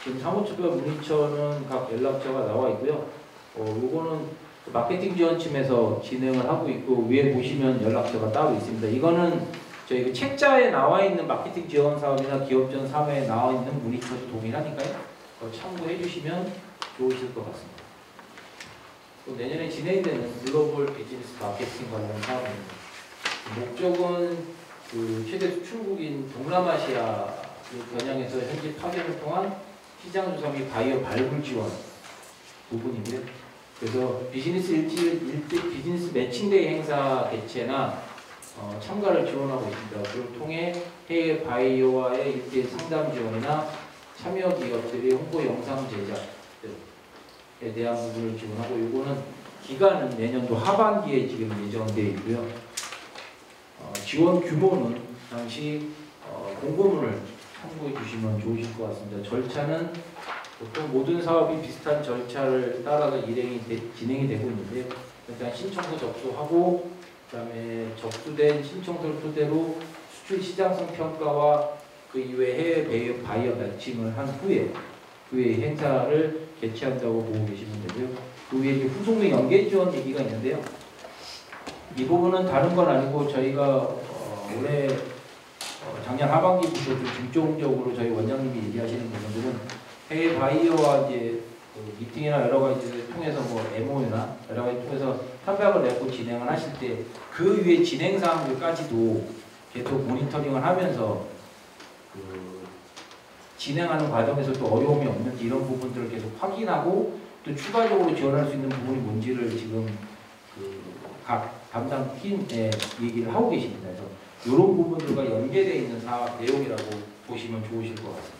지금 사무처별 문의처는 각 연락처가 나와 있고요. 요거는 마케팅 지원팀에서 진행을 하고 있고, 위에 보시면 연락처가 따로 있습니다. 이거는 저희 책자에 나와 있는 마케팅 지원 사업이나 기업 지원 사업에 나와 있는 문의처도 동일하니까요. 참고해 주시면 좋으실 것 같습니다. 또 내년에 진행되는 글로벌 비즈니스 마케팅 관련 사업입니다. 목적은 최대 수출국인 동남아시아를 겨냥해서 현지 파견을 통한 시장 조사 및 바이어 발굴 지원 부분이고요. 그래서 비즈니스 매칭데이 행사 개최나 참가를 지원하고 있습니다. 그걸 통해 해외 바이어와의 일대 상담 지원이나 참여 기업들의 홍보 영상 제작에 대한 부분을 지원하고, 이거는 기간은 내년도 하반기에 지금 예정되어 있고요. 지원 규모는 당시 공고문을 참고해 주시면 좋으실 것 같습니다. 절차는 보통 모든 사업이 비슷한 절차를 따라서 진행이 되고 있는데요. 일단 신청서 접수하고, 그다음에 접수된 신청서를 토대로 수출 시장성 평가와 그 이후에 해외 바이어 매칭을 한 후에 행사를 개최한다고 보고 계시면 되고요. 그 위에 후속 및 연계 지원 얘기가 있는데요. 이 부분은 다른 건 아니고, 저희가 올해 작년 하반기부터 좀 중점적으로 저희 원장님이 얘기하시는 부분들은 해외 바이어와 이제 미팅이나 여러 가지를 통해서 MOU나 여러 가지 통해서 협약을 맺고 진행을 하실 때 그 위에 진행 사항들까지도 계속 모니터링을 하면서 진행하는 과정에서 또 어려움이 없는지 이런 부분들을 계속 확인하고, 또 추가적으로 지원할 수 있는 부분이 뭔지를 지금 각 담당 팀에 얘기를 하고 계십니다. 그래서 이런 부분들과 연계되어 있는 사업 내용이라고 보시면 좋으실 것 같습니다.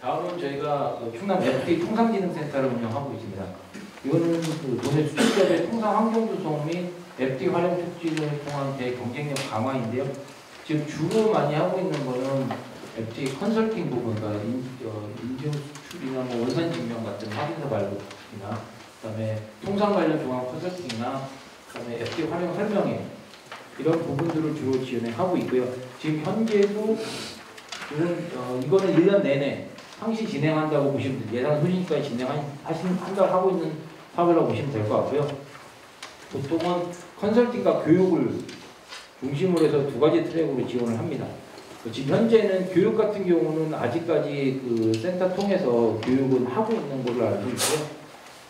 다음은 저희가 충남 FTA 통상진흥센터를 운영하고 있습니다. 이거는 도내 수출기업의 통상 환경 조성 및 FTA 활용 촉진을 통한 대경쟁력 강화인데요. 지금 주로 많이 하고 있는 거는 FTA 컨설팅 부분, 그러니까 인증 수출이나 원산 증명 같은 확인서 발급이나, 그다음에 통상 관련 종합 컨설팅이나, 그다음에 FTA 활용 설명회 이런 부분들을 주로 진행하고 있고요. 지금 현재도 이거는 1년 내내 상시 진행한다고 보시면 됩니다. 예산 소진까지 진행한다고 하고 있는 사업이라고 보시면 될 것 같고요. 보통은 컨설팅과 교육을 중심으로 해서 2가지 트랙으로 지원을 합니다. 지금 현재는 교육 같은 경우는 아직까지 센터 통해서 교육은 하고 있는 걸로 알고 있고요.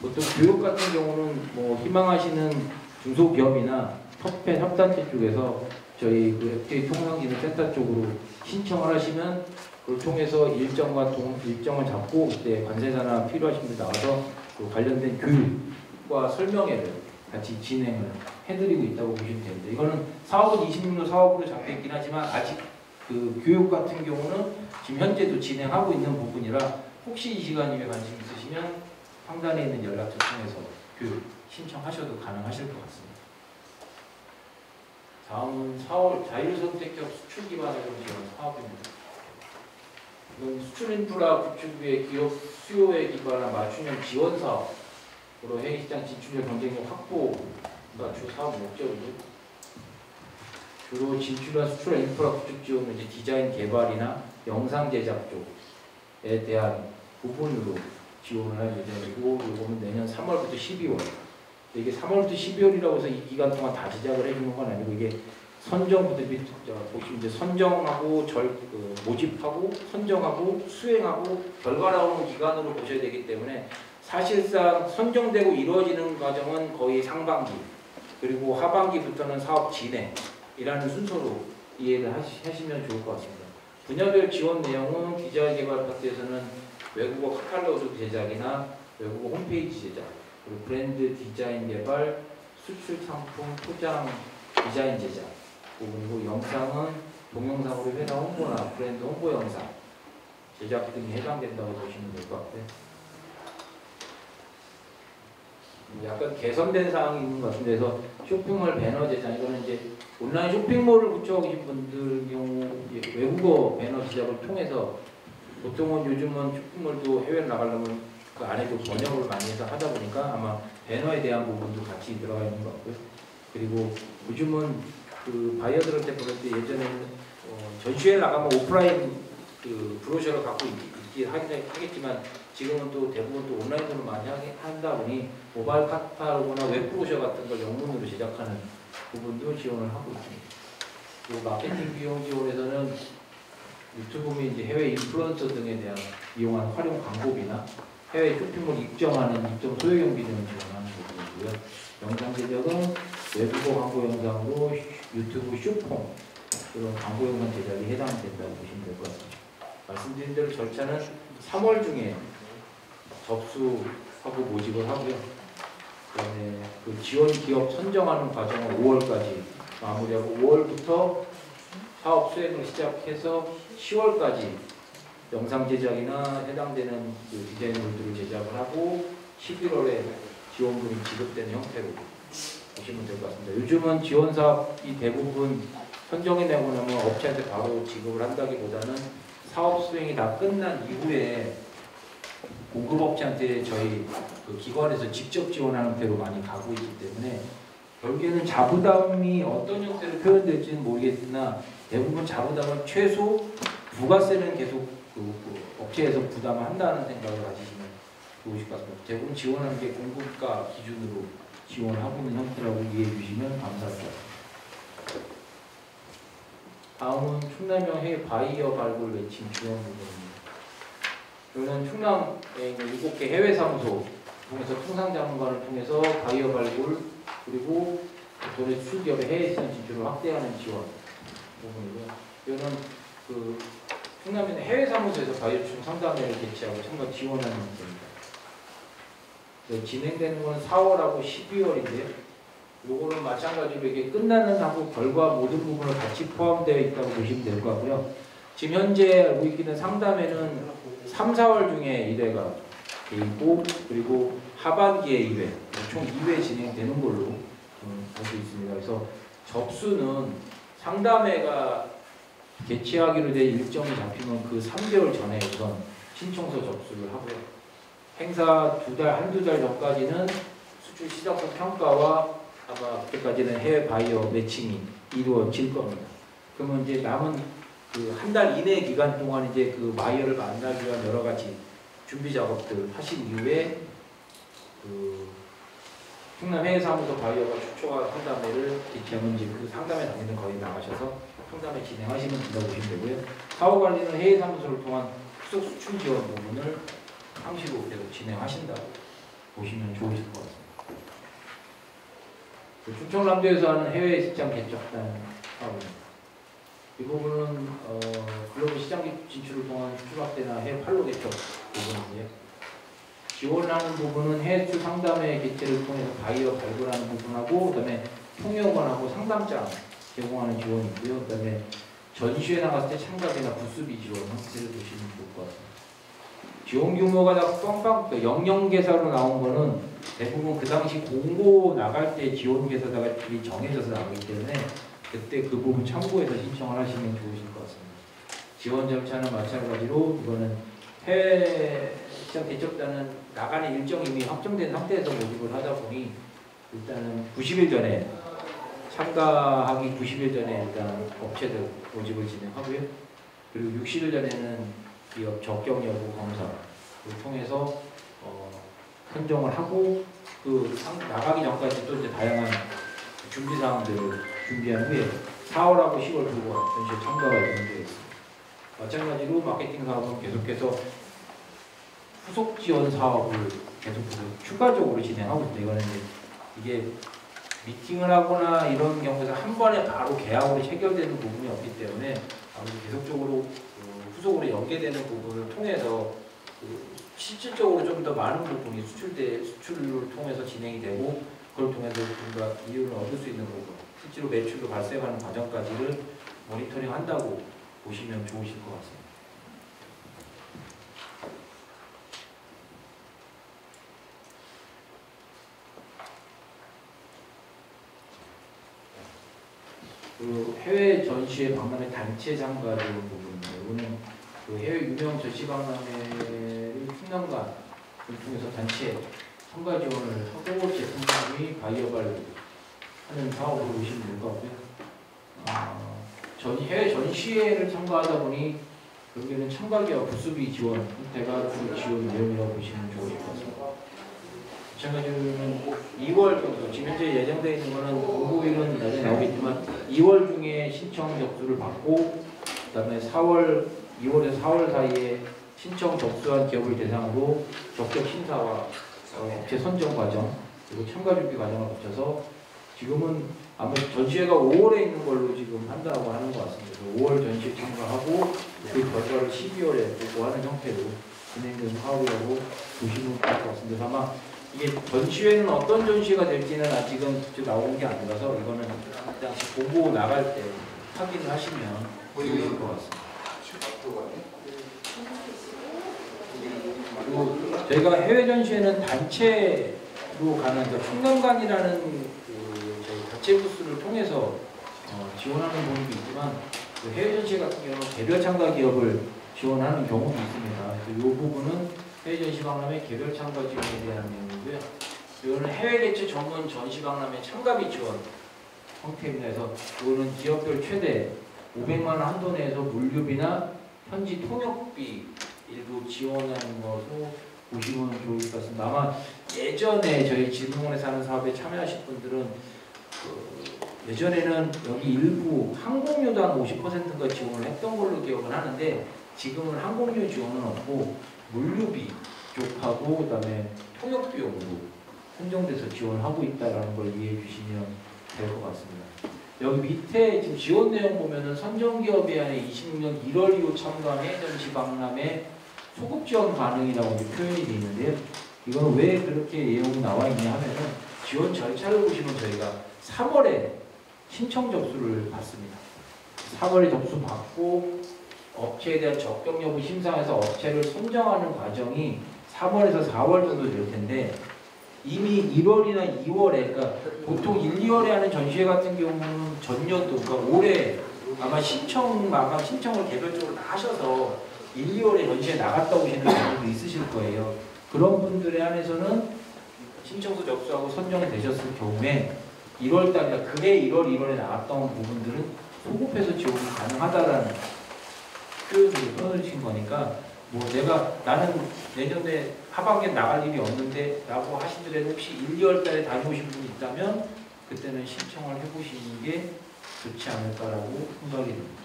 보통 교육 같은 경우는 희망하시는 중소기업이나 협회 협단체 쪽에서 저희 FTA 통상진흥센터 쪽으로 신청을 하시면 그걸 통해서 일정을 잡고 그때 관세사나 필요하신 분들 나와서 관련된 교육과 설명회를 같이 진행을 해드리고 있다고 보시면 됩니다. 이거는 사업은 26년 사업으로 잡혀있긴 하지만 아직 교육 같은 경우는 지금 현재도 진행하고 있는 부분이라 혹시 이 시간임에 관심 있으시면 상단에 있는 연락처 통해서 교육 신청하셔도 가능하실 것 같습니다. 다음은 4월 자율선택적 수출 기반을 지원 사업입니다. 이건 수출 인프라 구축 위해 기업 수요에 기반한 맞춤형 지원 사업으로 해외시장 진출력 경쟁력 확보가 주 사업 목적이고, 주로 진출한 수출 인프라 구축 지원은 이제 디자인 개발이나 영상 제작 쪽에 대한 부분으로 지원을 할 예정이고, 이거는 내년 3월부터 12월. 이게 3월부터 12월이라고 해서 이 기간 동안 다 제작을 해주는 건 아니고, 이게 선정부터 보시면 이제 선정하고 모집하고 선정하고 수행하고 결과 나오는 기간으로 보셔야 되기 때문에 사실상 선정되고 이루어지는 과정은 거의 상반기, 그리고 하반기부터는 사업 진행이라는 순서로 이해를 하시면 좋을 것 같습니다. 분야별 지원 내용은 기자개발 파트에서는 외국어 카탈로그 제작이나 외국어 홈페이지 제작, 그리고 브랜드 디자인 개발, 수출 상품 포장 디자인 제작, 그리고 영상은 동영상으로 회사 홍보나 브랜드 홍보 영상 제작 등이 해당된다고 보시면 될 것 같아요. 약간 개선된 사항이 있는 것 같은데, 그래서 쇼핑몰 배너 제작, 이거는 이제 온라인 쇼핑몰을 구축하신 분들 경우 외국어 배너 제작을 통해서, 보통은 요즘은 쇼핑몰도 해외로 나가려면 그 안에도 번역을 많이 해서 하다 보니까 아마 배너에 대한 부분도 같이 들어가 있는 것 같고요. 그리고 요즘은 그 바이어들한테 보낼 때 예전에는 전시회 나가면 오프라인 그 브로셔를 갖고 있긴 하겠지만, 지금은 또 대부분 또 온라인으로 많이 한다 보니 모바일 카탈로그나 웹 브로셔 같은 걸 영문으로 제작하는 부분도 지원을 하고 있습니다. 그리고 마케팅 비용 지원에서는 유튜브 및 이제 해외 인플루언서 등에 대한 이용한 활용 광고비나 해외 쇼핑몰 입점 소요 경비 등을 지원하는 부분이고요. 영상 제작은 외국어 광고 영상으로 유튜브 쇼폼 그런 광고 영상 제작이 해당된다고 보시면 될 것 같습니다. 말씀드린 대로 절차는 3월 중에 접수하고 모집을 하고요. 그다음에 그 지원 기업 선정하는 과정을 5월까지 마무리하고, 5월부터 사업 수행을 시작해서 10월까지 영상 제작이나 해당되는 그 디자인물들을 제작을 하고 11월에 지원금이 지급되는 형태로 보시면 될 것 같습니다. 요즘은 지원 사업이 대부분 선정이 되고 나면 업체한테 바로 지급을 한다기보다는 사업 수행이 다 끝난 이후에 공급업체한테 저희 그 기관에서 직접 지원하는 형태로 많이 가고 있기 때문에, 결국에는 자부담이 어떤 형태로 표현될지는 모르겠으나 대부분 자부담은 최소 부가세는 계속 그 업체에서 부담을 한다는 생각을 가지시면 좋으실 것 같습니다. 대부분 지원하는 게 공급가 기준으로 지원을 하고 있는 형태라고 이해해 주시면 감사할 것 같습니다. 다음은 충남형 해외 바이어 발굴 매칭 지원 부분입니다. 저는 충남에 있는 7개 해외 사무소 통해서 통상자문관을 통해서 바이어 발굴 그리고 도내 수출 기업의 해외 시장 진출을 확대하는 지원 부분이고요. 이거는 그 충남에 있는 해외 사무소에서 바이어 추천 상담회를 개최하고 참가 지원하는 문제입니다. 진행되는 건 4월하고 12월인데요. 요거는 마찬가지로 이게 끝나는 하고 결과 모든 부분을 같이 포함되어 있다고 보시면 될 것 같고요. 지금 현재 알고 있기는 상담회는 3, 4월 중에 1회가 돼 있고, 그리고 하반기에 2회, 총 2회 진행되는 걸로 알고 있습니다. 그래서 접수는 상담회가 개최하기로 된 일정이 잡히면 그 3개월 전에 우선 신청서 접수를 하고요. 행사 한두 달 전까지는 수출 시장성 평가와 아마 그때까지는 해외 바이어 매칭이 이루어질 겁니다. 그러면 이제 남은 그 한 달 이내 기간 동안 이제 그 바이어를 만나기 위한 여러 가지 준비 작업들 하신 이후에 그 충남 해외사무소 바이어가 추초와 상담회를 개최하면 이제 그 상담회 당일은 거의 나가셔서 상담회 진행하시면 된다고 보시면 되고요. 사업 관리는 해외사무소를 통한 후속 수출 지원 부분을 상시로 계속 진행하신다고 보시면 좋으실 것 같습니다. 충청남도에서 하는 해외 시장 개척단 사업입니다. 이 부분은 글로벌 시장 진출을 통한 수출 확대나 해외 판로 개척 부분인데요. 지원하는 부분은 해외 수출 상담회 개최를 통해서 바이어 발굴하는 부분하고, 그다음에 통역원하고 상담장 제공하는 지원이 있고요. 그다음에 전시회 나갔을 때 참가비나 부수비 지원 형태를 보시면 좋을 것 같습니다. 지원 규모가 다 빵빵 영영 계사로 나온 거는 대부분 그 당시 공고 나갈 때 지원 계사가 정해져서 나오기 때문에 그때 그 부분 참고해서 신청을 하시면 좋으실 것 같습니다. 지원 절차는 마찬가지로 이거는 해외 시장 개척단은 나가는 일정이 이미 확정된 상태에서 모집을 하다 보니 일단은 90일 전에 참가하기 90일 전에 일단 업체들 모집을 진행하고요. 그리고 60일 전에는 기업 적격 여부 검사를 통해서 선정을 하고 그 나가기 전까지 또 이제 다양한 준비 사항들을 준비한 후에 4월하고 10월 두 번 전시회 참가가 예정되어 있습니다. 마찬가지로 마케팅 사업은 계속해서 후속 지원 사업을 계속 추가적으로 진행하고 있습니다. 이거는 이게 미팅을 하거나 이런 경우에서 한 번에 바로 계약으로 체결되는 부분이 없기 때문에 아무래도 계속적으로 후속으로 연계되는 부분을 통해서 실질적으로 좀 더 많은 부분이 수출을 통해서 진행이 되고 그걸 통해서 뭔가 이윤을 얻을 수 있는 부분, 실제로 매출도 발생하는 과정까지를 모니터링 한다고 보시면 좋으실 것 같습니다. 그 해외 전시회 박람회 단체 참가 되는 부분인데, 이거는 그 해외 유명 전시 박람회를 풍년관을 통해서 단체 참가 지원을 하고 제품 및 바이어발 하는 사업으로 보시면 될 것 같고요. 해외 전시회를 참가하다 보니 여기는 참가기업 부수비 지원 형태가 주 지원 내용이라고 보시면 좋을 것 같습니다. 마찬가지로는 2월 정도, 지금 현재 예정되어 있는 것은 공고일은 나중에 나오겠지만 2월 중에 신청 접수를 받고 그다음에 2월에서 4월 사이에 신청 접수한 기업을 대상으로 적격 심사와 업체 선정 과정 그리고 참가 준비 과정을 거쳐서 지금은 아마 전시회가 5월에 있는 걸로 지금 한다고 하는 것 같습니다. 5월 전시회 참가하고 그 결과를 12월에 보고하는 형태로 진행되는 사업이라고 보시면 될 것 같습니다. 그래서 아마 이게 전시회는 어떤 전시회가 될지는 아직은 직접 나오는 게 아니라서 이거는 다시 보고 나갈 때 확인을 하시면 좋을 것 같습니다. 그리고 저희가 해외 전시회는 단체로 가는 풍년관이라는 저희 단체 부스를 통해서 지원하는 부분도 있지만 그 해외 전시회 같은 경우는 개별 참가 기업을 지원하는 경우도 있습니다. 그래서 이 부분은 해외 전시 박람회 개별 참가 지원에 대한 내용이고요. 이거는 해외 개최 전문 전시 박람회 참가비 지원 형태입니다. 그래서 이거는 기업별 최대 500만 원 한도 내에서 물류비나 현지 통역비 일부 지원하는 것으로 보시면 좋을 것 같습니다. 아마 예전에 저희 진흥원에서 하는 사업에 참여하실 분들은 예전에는 여기 일부 항공료도 한 50%가 지원을 했던 걸로 기억을 하는데 지금은 항공료 지원은 없고 물류비 쪽하고 그다음에 통역 비용으로 선정돼서 지원하고 있다라는 걸 이해해 주시면 될 것 같습니다. 여기 밑에 지금 지원 내용 보면은 선정기업에 한해 26년 1월 이후 참가한 해외전시 박람회 소급 지원 가능이라고 표현이 되어 있는데요. 이건 왜 그렇게 내용이 나와 있냐 하면은 지원 절차를 보시면 저희가 3월에 신청 접수를 받습니다. 3월에 접수 받고 업체에 대한 적격 여부 심사해서 업체를 선정하는 과정이 3월에서 4월 정도 될 텐데 이미 1월이나 2월에 그러니까 보통 1, 2월에 하는 전시회 같은 경우는 전년도 그러니까 올해 아마 마감 신청을 개별적으로 다 하셔서 1, 2월에 전시회 나갔다 오시는 분들도 있으실 거예요. 그런 분들에 한해서는 신청서 접수하고 선정이 되셨을 경우에 1월달이나 그해 1월, 2월에 나갔던 부분들은 소급해서 지원이 가능하다라는 표현을 써주신 거니까 뭐 나는 내년에 하반기에 나갈 일이 없는데 라고 하시더라도 혹시 1, 2월 달에 다녀오신 분이 있다면 그때는 신청을 해보시는 게 좋지 않을까라고 생각이 듭니다.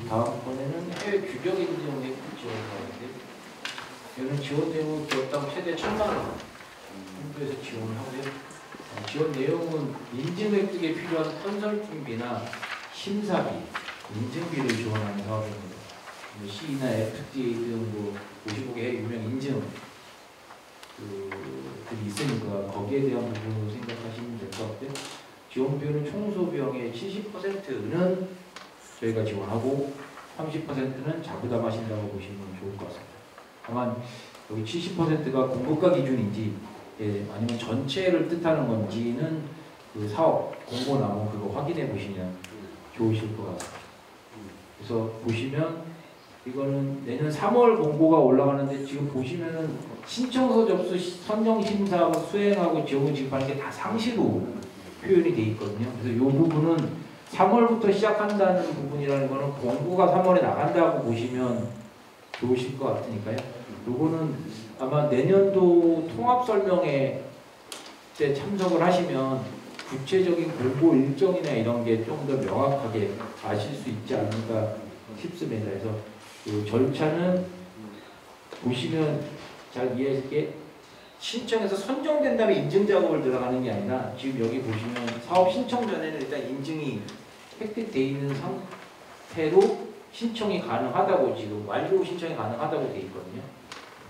다음번에는 해외 규격 인증 지원하는데 이는 지원 내용은 기업당 최대 1,000만 원 정도에서 지원을 하고요. 지원 내용은 인증 획득에 필요한 컨설팅비나 심사비, 인증비를 지원하는 사업입니다. C나 FDA 등 55개 유명 인증 들이 있으니까 거기에 대한 부분으로 생각하시면 될 것 같고요. 지원 비용은 총소 비용의 70%는 저희가 지원하고 30%는 자부담하신다고 보시면 좋을 것 같습니다. 다만 여기 70%가 공급가 기준인지 아니면 전체를 뜻하는 건지는 그 사업 공고 나온 그거 확인해 보시면 좋으실 것 같습니다. 그래서 보시면 이거는 내년 3월 공고가 올라가는데 지금 보시면은 신청서 접수, 선정 심사하고 수행하고 지원을 지급하는 게 다 상시로 표현이 돼 있거든요. 그래서 이 부분은 3월부터 시작한다는 부분이라는 거는 공고가 3월에 나간다고 보시면 좋으실 것 같으니까요. 요거는 아마 내년도 통합 설명회 때 참석을 하시면 구체적인 공고 일정이나 이런 게 좀 더 명확하게 아실 수 있지 않을까 싶습니다. 그래서 그 절차는 보시면 잘 이해하시게 신청해서 선정된 다음에 인증 작업을 들어가는 게 아니라 지금 여기 보시면 사업 신청 전에는 일단 인증이 획득되어 있는 상태로 신청이 가능하다고 지금 완료 신청이 가능하다고 되어 있거든요.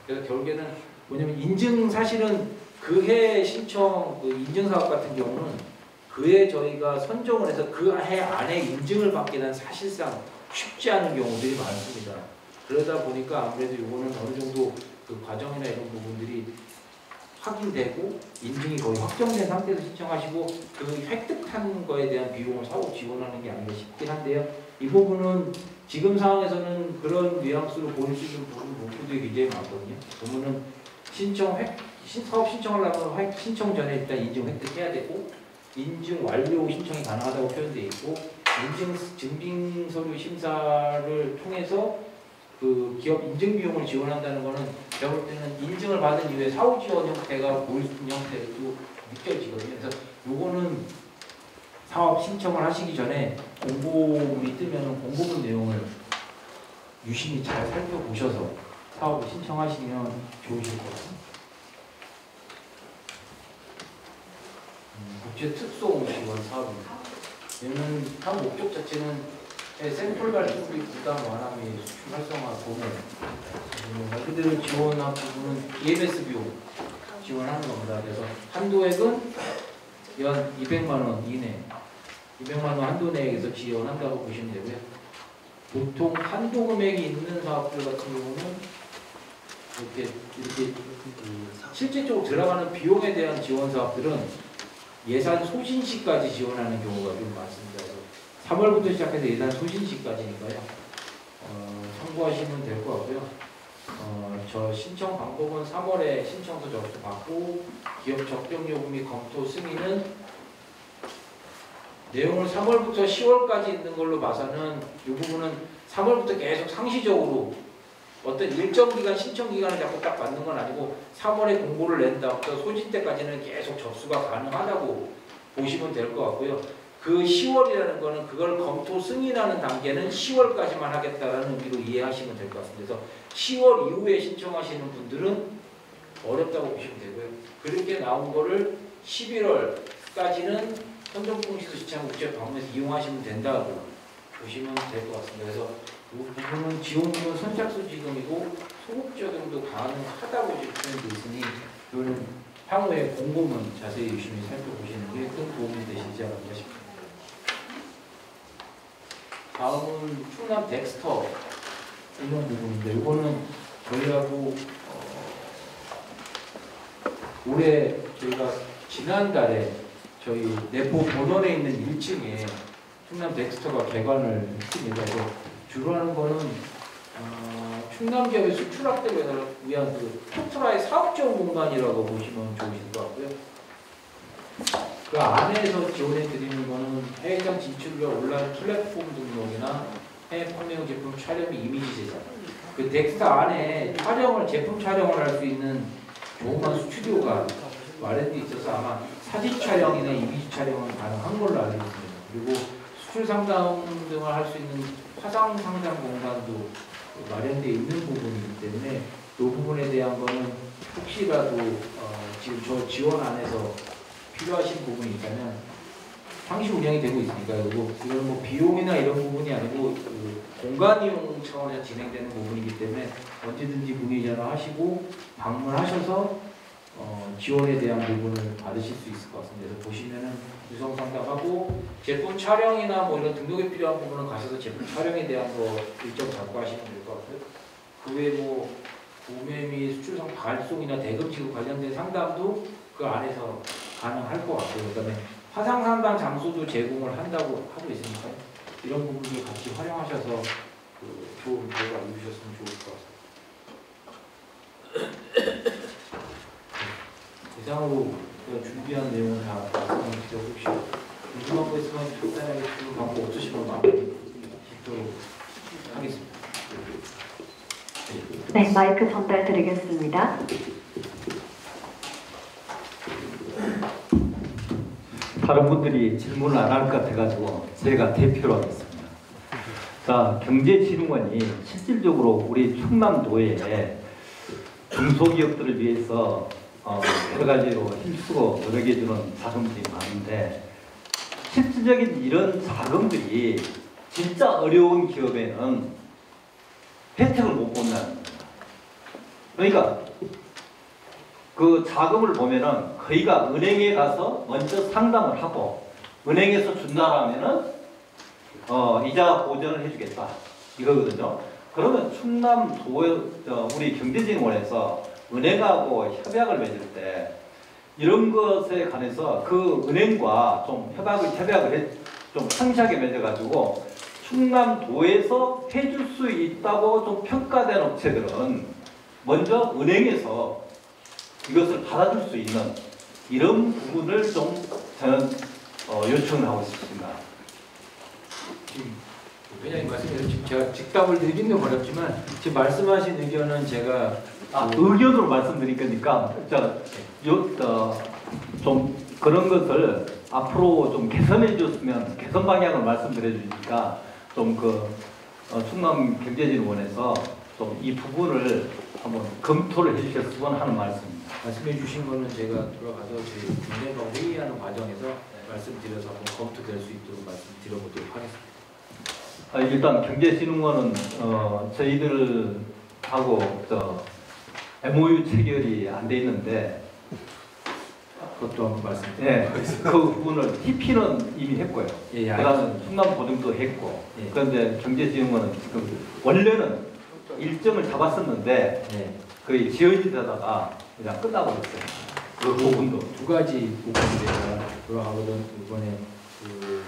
그래서 결국에는 뭐냐면 인증 사실은 그해 신청 그 인증 사업 같은 경우는 그해 저희가 선정을 해서 그 해 안에 인증을 받게 된 사실상 쉽지 않은 경우들이 많습니다. 그러다 보니까 아무래도 이거는 어느 정도 그 과정이나 이런 부분들이 확인되고 인증이 거의 확정된 상태에서 신청하시고 그 획득한 거에 대한 비용을 사후 지원하는 게 아닌가 싶긴 한데요. 이 부분은 지금 상황에서는 그런 뉘앙스로 보일 수 있는 부분들이 굉장히 많거든요. 보면은 사업 신청하려면 신청 전에 일단 인증 획득해야 되고 인증 완료 신청이 가능하다고 표현되어 있고 증빙 서류 심사를 통해서 그 기업 인증 비용을 지원한다는 거는 제가 볼 때는 인증을 받은 이후에 사후 지원 형태가 보일 수 있는 형태도 느껴지거든요. 그래서 요거는 사업 신청을 하시기 전에 공고문이 뜨면 공고문 내용을 유심히 잘 살펴보셔서 사업을 신청하시면 좋으실 것 같습니다. 국제 특송 지원 사업입니다. 얘는 사업 목적 자체는 샘플 발주비 부담 완화 및 수출 활성화 도모 말 그대로 지원한 부분은 EMS 비용 지원하는 겁니다. 그래서 한도액은 연 200만 원 이내 200만 원 한도 내에서 지원한다고 보시면 되고요. 보통 한도 금액이 있는 사업들 같은 경우는 이렇게 실질적으로 들어가는 비용에 대한 지원 사업들은 예산 소진 시까지 지원하는 경우가 좀 많습니다. 그래서 3월부터 시작해서 예산 소진 시까지니까요. 참고하시면 될 것 같고요. 저 신청 방법은 3월에 신청서 접수받고 기업 적정 요구 및 검토 승인은 내용을 3월부터 10월까지 있는 걸로 봐서는 이 부분은 3월부터 계속 상시적으로 어떤 일정 기간 신청 기간을 자꾸 딱 맞는 건 아니고 3월에 공고를 낸 다음부터 소진 때까지는 계속 접수가 가능하다고 보시면 될 것 같고요. 그 10월이라는 거는 그걸 검토 승인하는 단계는 10월까지만 하겠다라는 의미로 이해하시면 될 것 같습니다. 그래서 10월 이후에 신청하시는 분들은 어렵다고 보시면 되고요. 그렇게 나온 거를 11월까지는 선정공시소 시청국제 방문에서 이용하시면 된다고 보시면 될 것 같습니다. 그래서 이 부분은 지원금은 선착순 지급이고 소급 적용도 가능하다고 지금 있으니 이거는 향후에 공고문 자세히 유심히 살펴보시는 게 큰 도움이 되시지 않을까 싶습니다. 다음은 충남 덱스터 이런 부분인데 이거는 저희하고 올해 저희가 지난달에 저희 내포 본원에 있는 1층에 충남 덱스터가 개관을 했습니다. 그래서 주로 하는 거는 충남 기업의 수출 확대를 위한 그 토트라의 사업적 공간이라고 보시면 좋으실 것 같고요. 그 안에서 지원해 드리는 거는 해외장 진출과 온라인 플랫폼 등록이나 해외 판매용 제품 촬영 및 이미지 제작. 그 덱스터 안에 제품 촬영을 할 수 있는 조그만 스튜디오가 마련돼 있어서 아마 사진 촬영이나 이미지 촬영은 가능한 걸로 알고 있습니다. 그리고 수출 상담 등을 할 수 있는 화상 상담 공간도 마련되어 있는 부분이기 때문에 이 부분에 대한 거는 혹시라도 지금 저 지원 안에서 필요하신 부분이 있다면 상시 운영이 되고 있으니까 이건 뭐 비용이나 이런 부분이 아니고 그 공간 이용 차원에서 진행되는 부분이기 때문에 언제든지 문의 전화하시고 방문하셔서 지원에 대한 부분을 받으실 수 있을 것 같습니다. 그래서 보시면은 유성 상담하고 제품 촬영이나 뭐 이런 등록에 필요한 부분은 가셔서 제품 촬영에 대한 거 일정 잡고 하시면 될 것 같고요. 그 외에 뭐 구매 및 수출상 발송이나 대금 지급 관련된 상담도 그 안에서 가능할 것 같고요. 그다음에 화상 상담 장소도 제공을 한다고 하고 있으니까 이런 부분도 같이 활용하셔서 그 좋은 결과 이루셨으면 좋을 것 같습니다. 이상으로 제가 준비한 내용을 다 말씀을 드리고 혹시 궁금한 거 있으면 간단하게 질문 받고 없으시면 마무리 짓도록 하겠습니다. 네, 마이크 전달 드리겠습니다. 다른 분들이 질문을 안 할 것 같아가지고 제가 대표로 하겠습니다. 자, 경제진흥원이 실질적으로 우리 충남도에 중소기업들을 위해서 여러 가지로 힘쓰고 노력해주는 자금들이 많은데 실질적인 이런 자금들이 진짜 어려운 기업에는 혜택을 못 본다는 겁니다. 그러니까 그 자금을 보면은 거기가 은행에 가서 먼저 상담을 하고 은행에서 준다라면은 이자 보전을 해주겠다 이거거든요. 그러면 충남도에 우리 경제진흥원에서 은행하고 협약을 맺을 때 이런 것에 관해서 그 은행과 좀 협약을 좀 상세하게 맺어가지고 충남도에서 해줄 수 있다고 좀 평가된 업체들은 먼저 은행에서 이것을 받아줄 수 있는 이런 부분을 좀 저는 요청을 하고 싶습니다. 지금 회장님 말씀대로 지금 제가 직답을 드리기는 어렵지만 지금 말씀하신 의견은 제가 의견으로 말씀드릴 거니까 좀 그런 것을 앞으로 좀 개선해 줬으면 개선 방향을 말씀드려 주니까 좀 충남 경제진흥원에서 좀 이 부분을 한번 검토를 해주셨으면 하는 말씀입니다. 말씀해 주신 거는 제가 돌아가서 저희 국내가 회의하는 과정에서 말씀드려서 한번 검토될 수 있도록 말씀드려보도록 하겠습니다. 일단 경제진흥원은 저희들하고 MOU 체결이 안 돼 있는데 그것도 한번 말씀드리도록 예, 하겠습니다. 그 부분을 TP는 이미 했고요. 예, 그다음에 충남보증도 했고 예. 그런데 경제진흥원은 지금 원래는 일정을 잡았었는데 네. 거의 지연이 되다가 그냥 끝나고 있어요. 그 부분도. 두 가지 부분이 제가 돌아가거든 이번에 그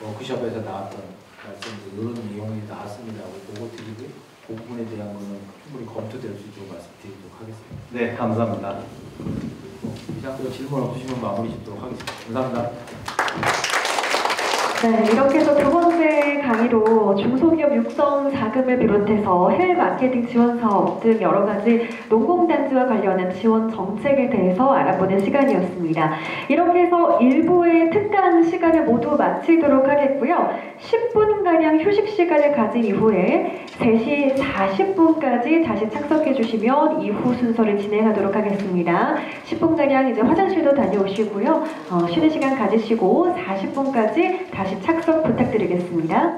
워크숍에서 나왔던 말씀들 이런 내용이 나왔습니다. 그거 드리고 그 부분에 대한 거는 충분히 검토될 수 있도록 말씀드리도록 하겠습니다. 네, 감사합니다. 그리고 이상도 질문 없으시면 마무리 짓도록 하겠습니다. 감사합니다. 네, 이렇게 해서 두 번째 강의로 중소기업 육성 자금을 비롯해서 해외 마케팅 지원 사업 등 여러 가지 농공단지와 관련한 지원 정책에 대해서 알아보는 시간이었습니다. 이렇게 해서 1부의 특강 시간을 모두 마치도록 하겠고요. 10분가량 휴식 시간을 가진 이후에 3시 40분까지 다시 착석해 주시면 이후 순서를 진행하도록 하겠습니다. 10분가량 이제 화장실도 다녀오시고요. 쉬는 시간 가지시고 40분까지 다시 착석 부탁드리겠습니다.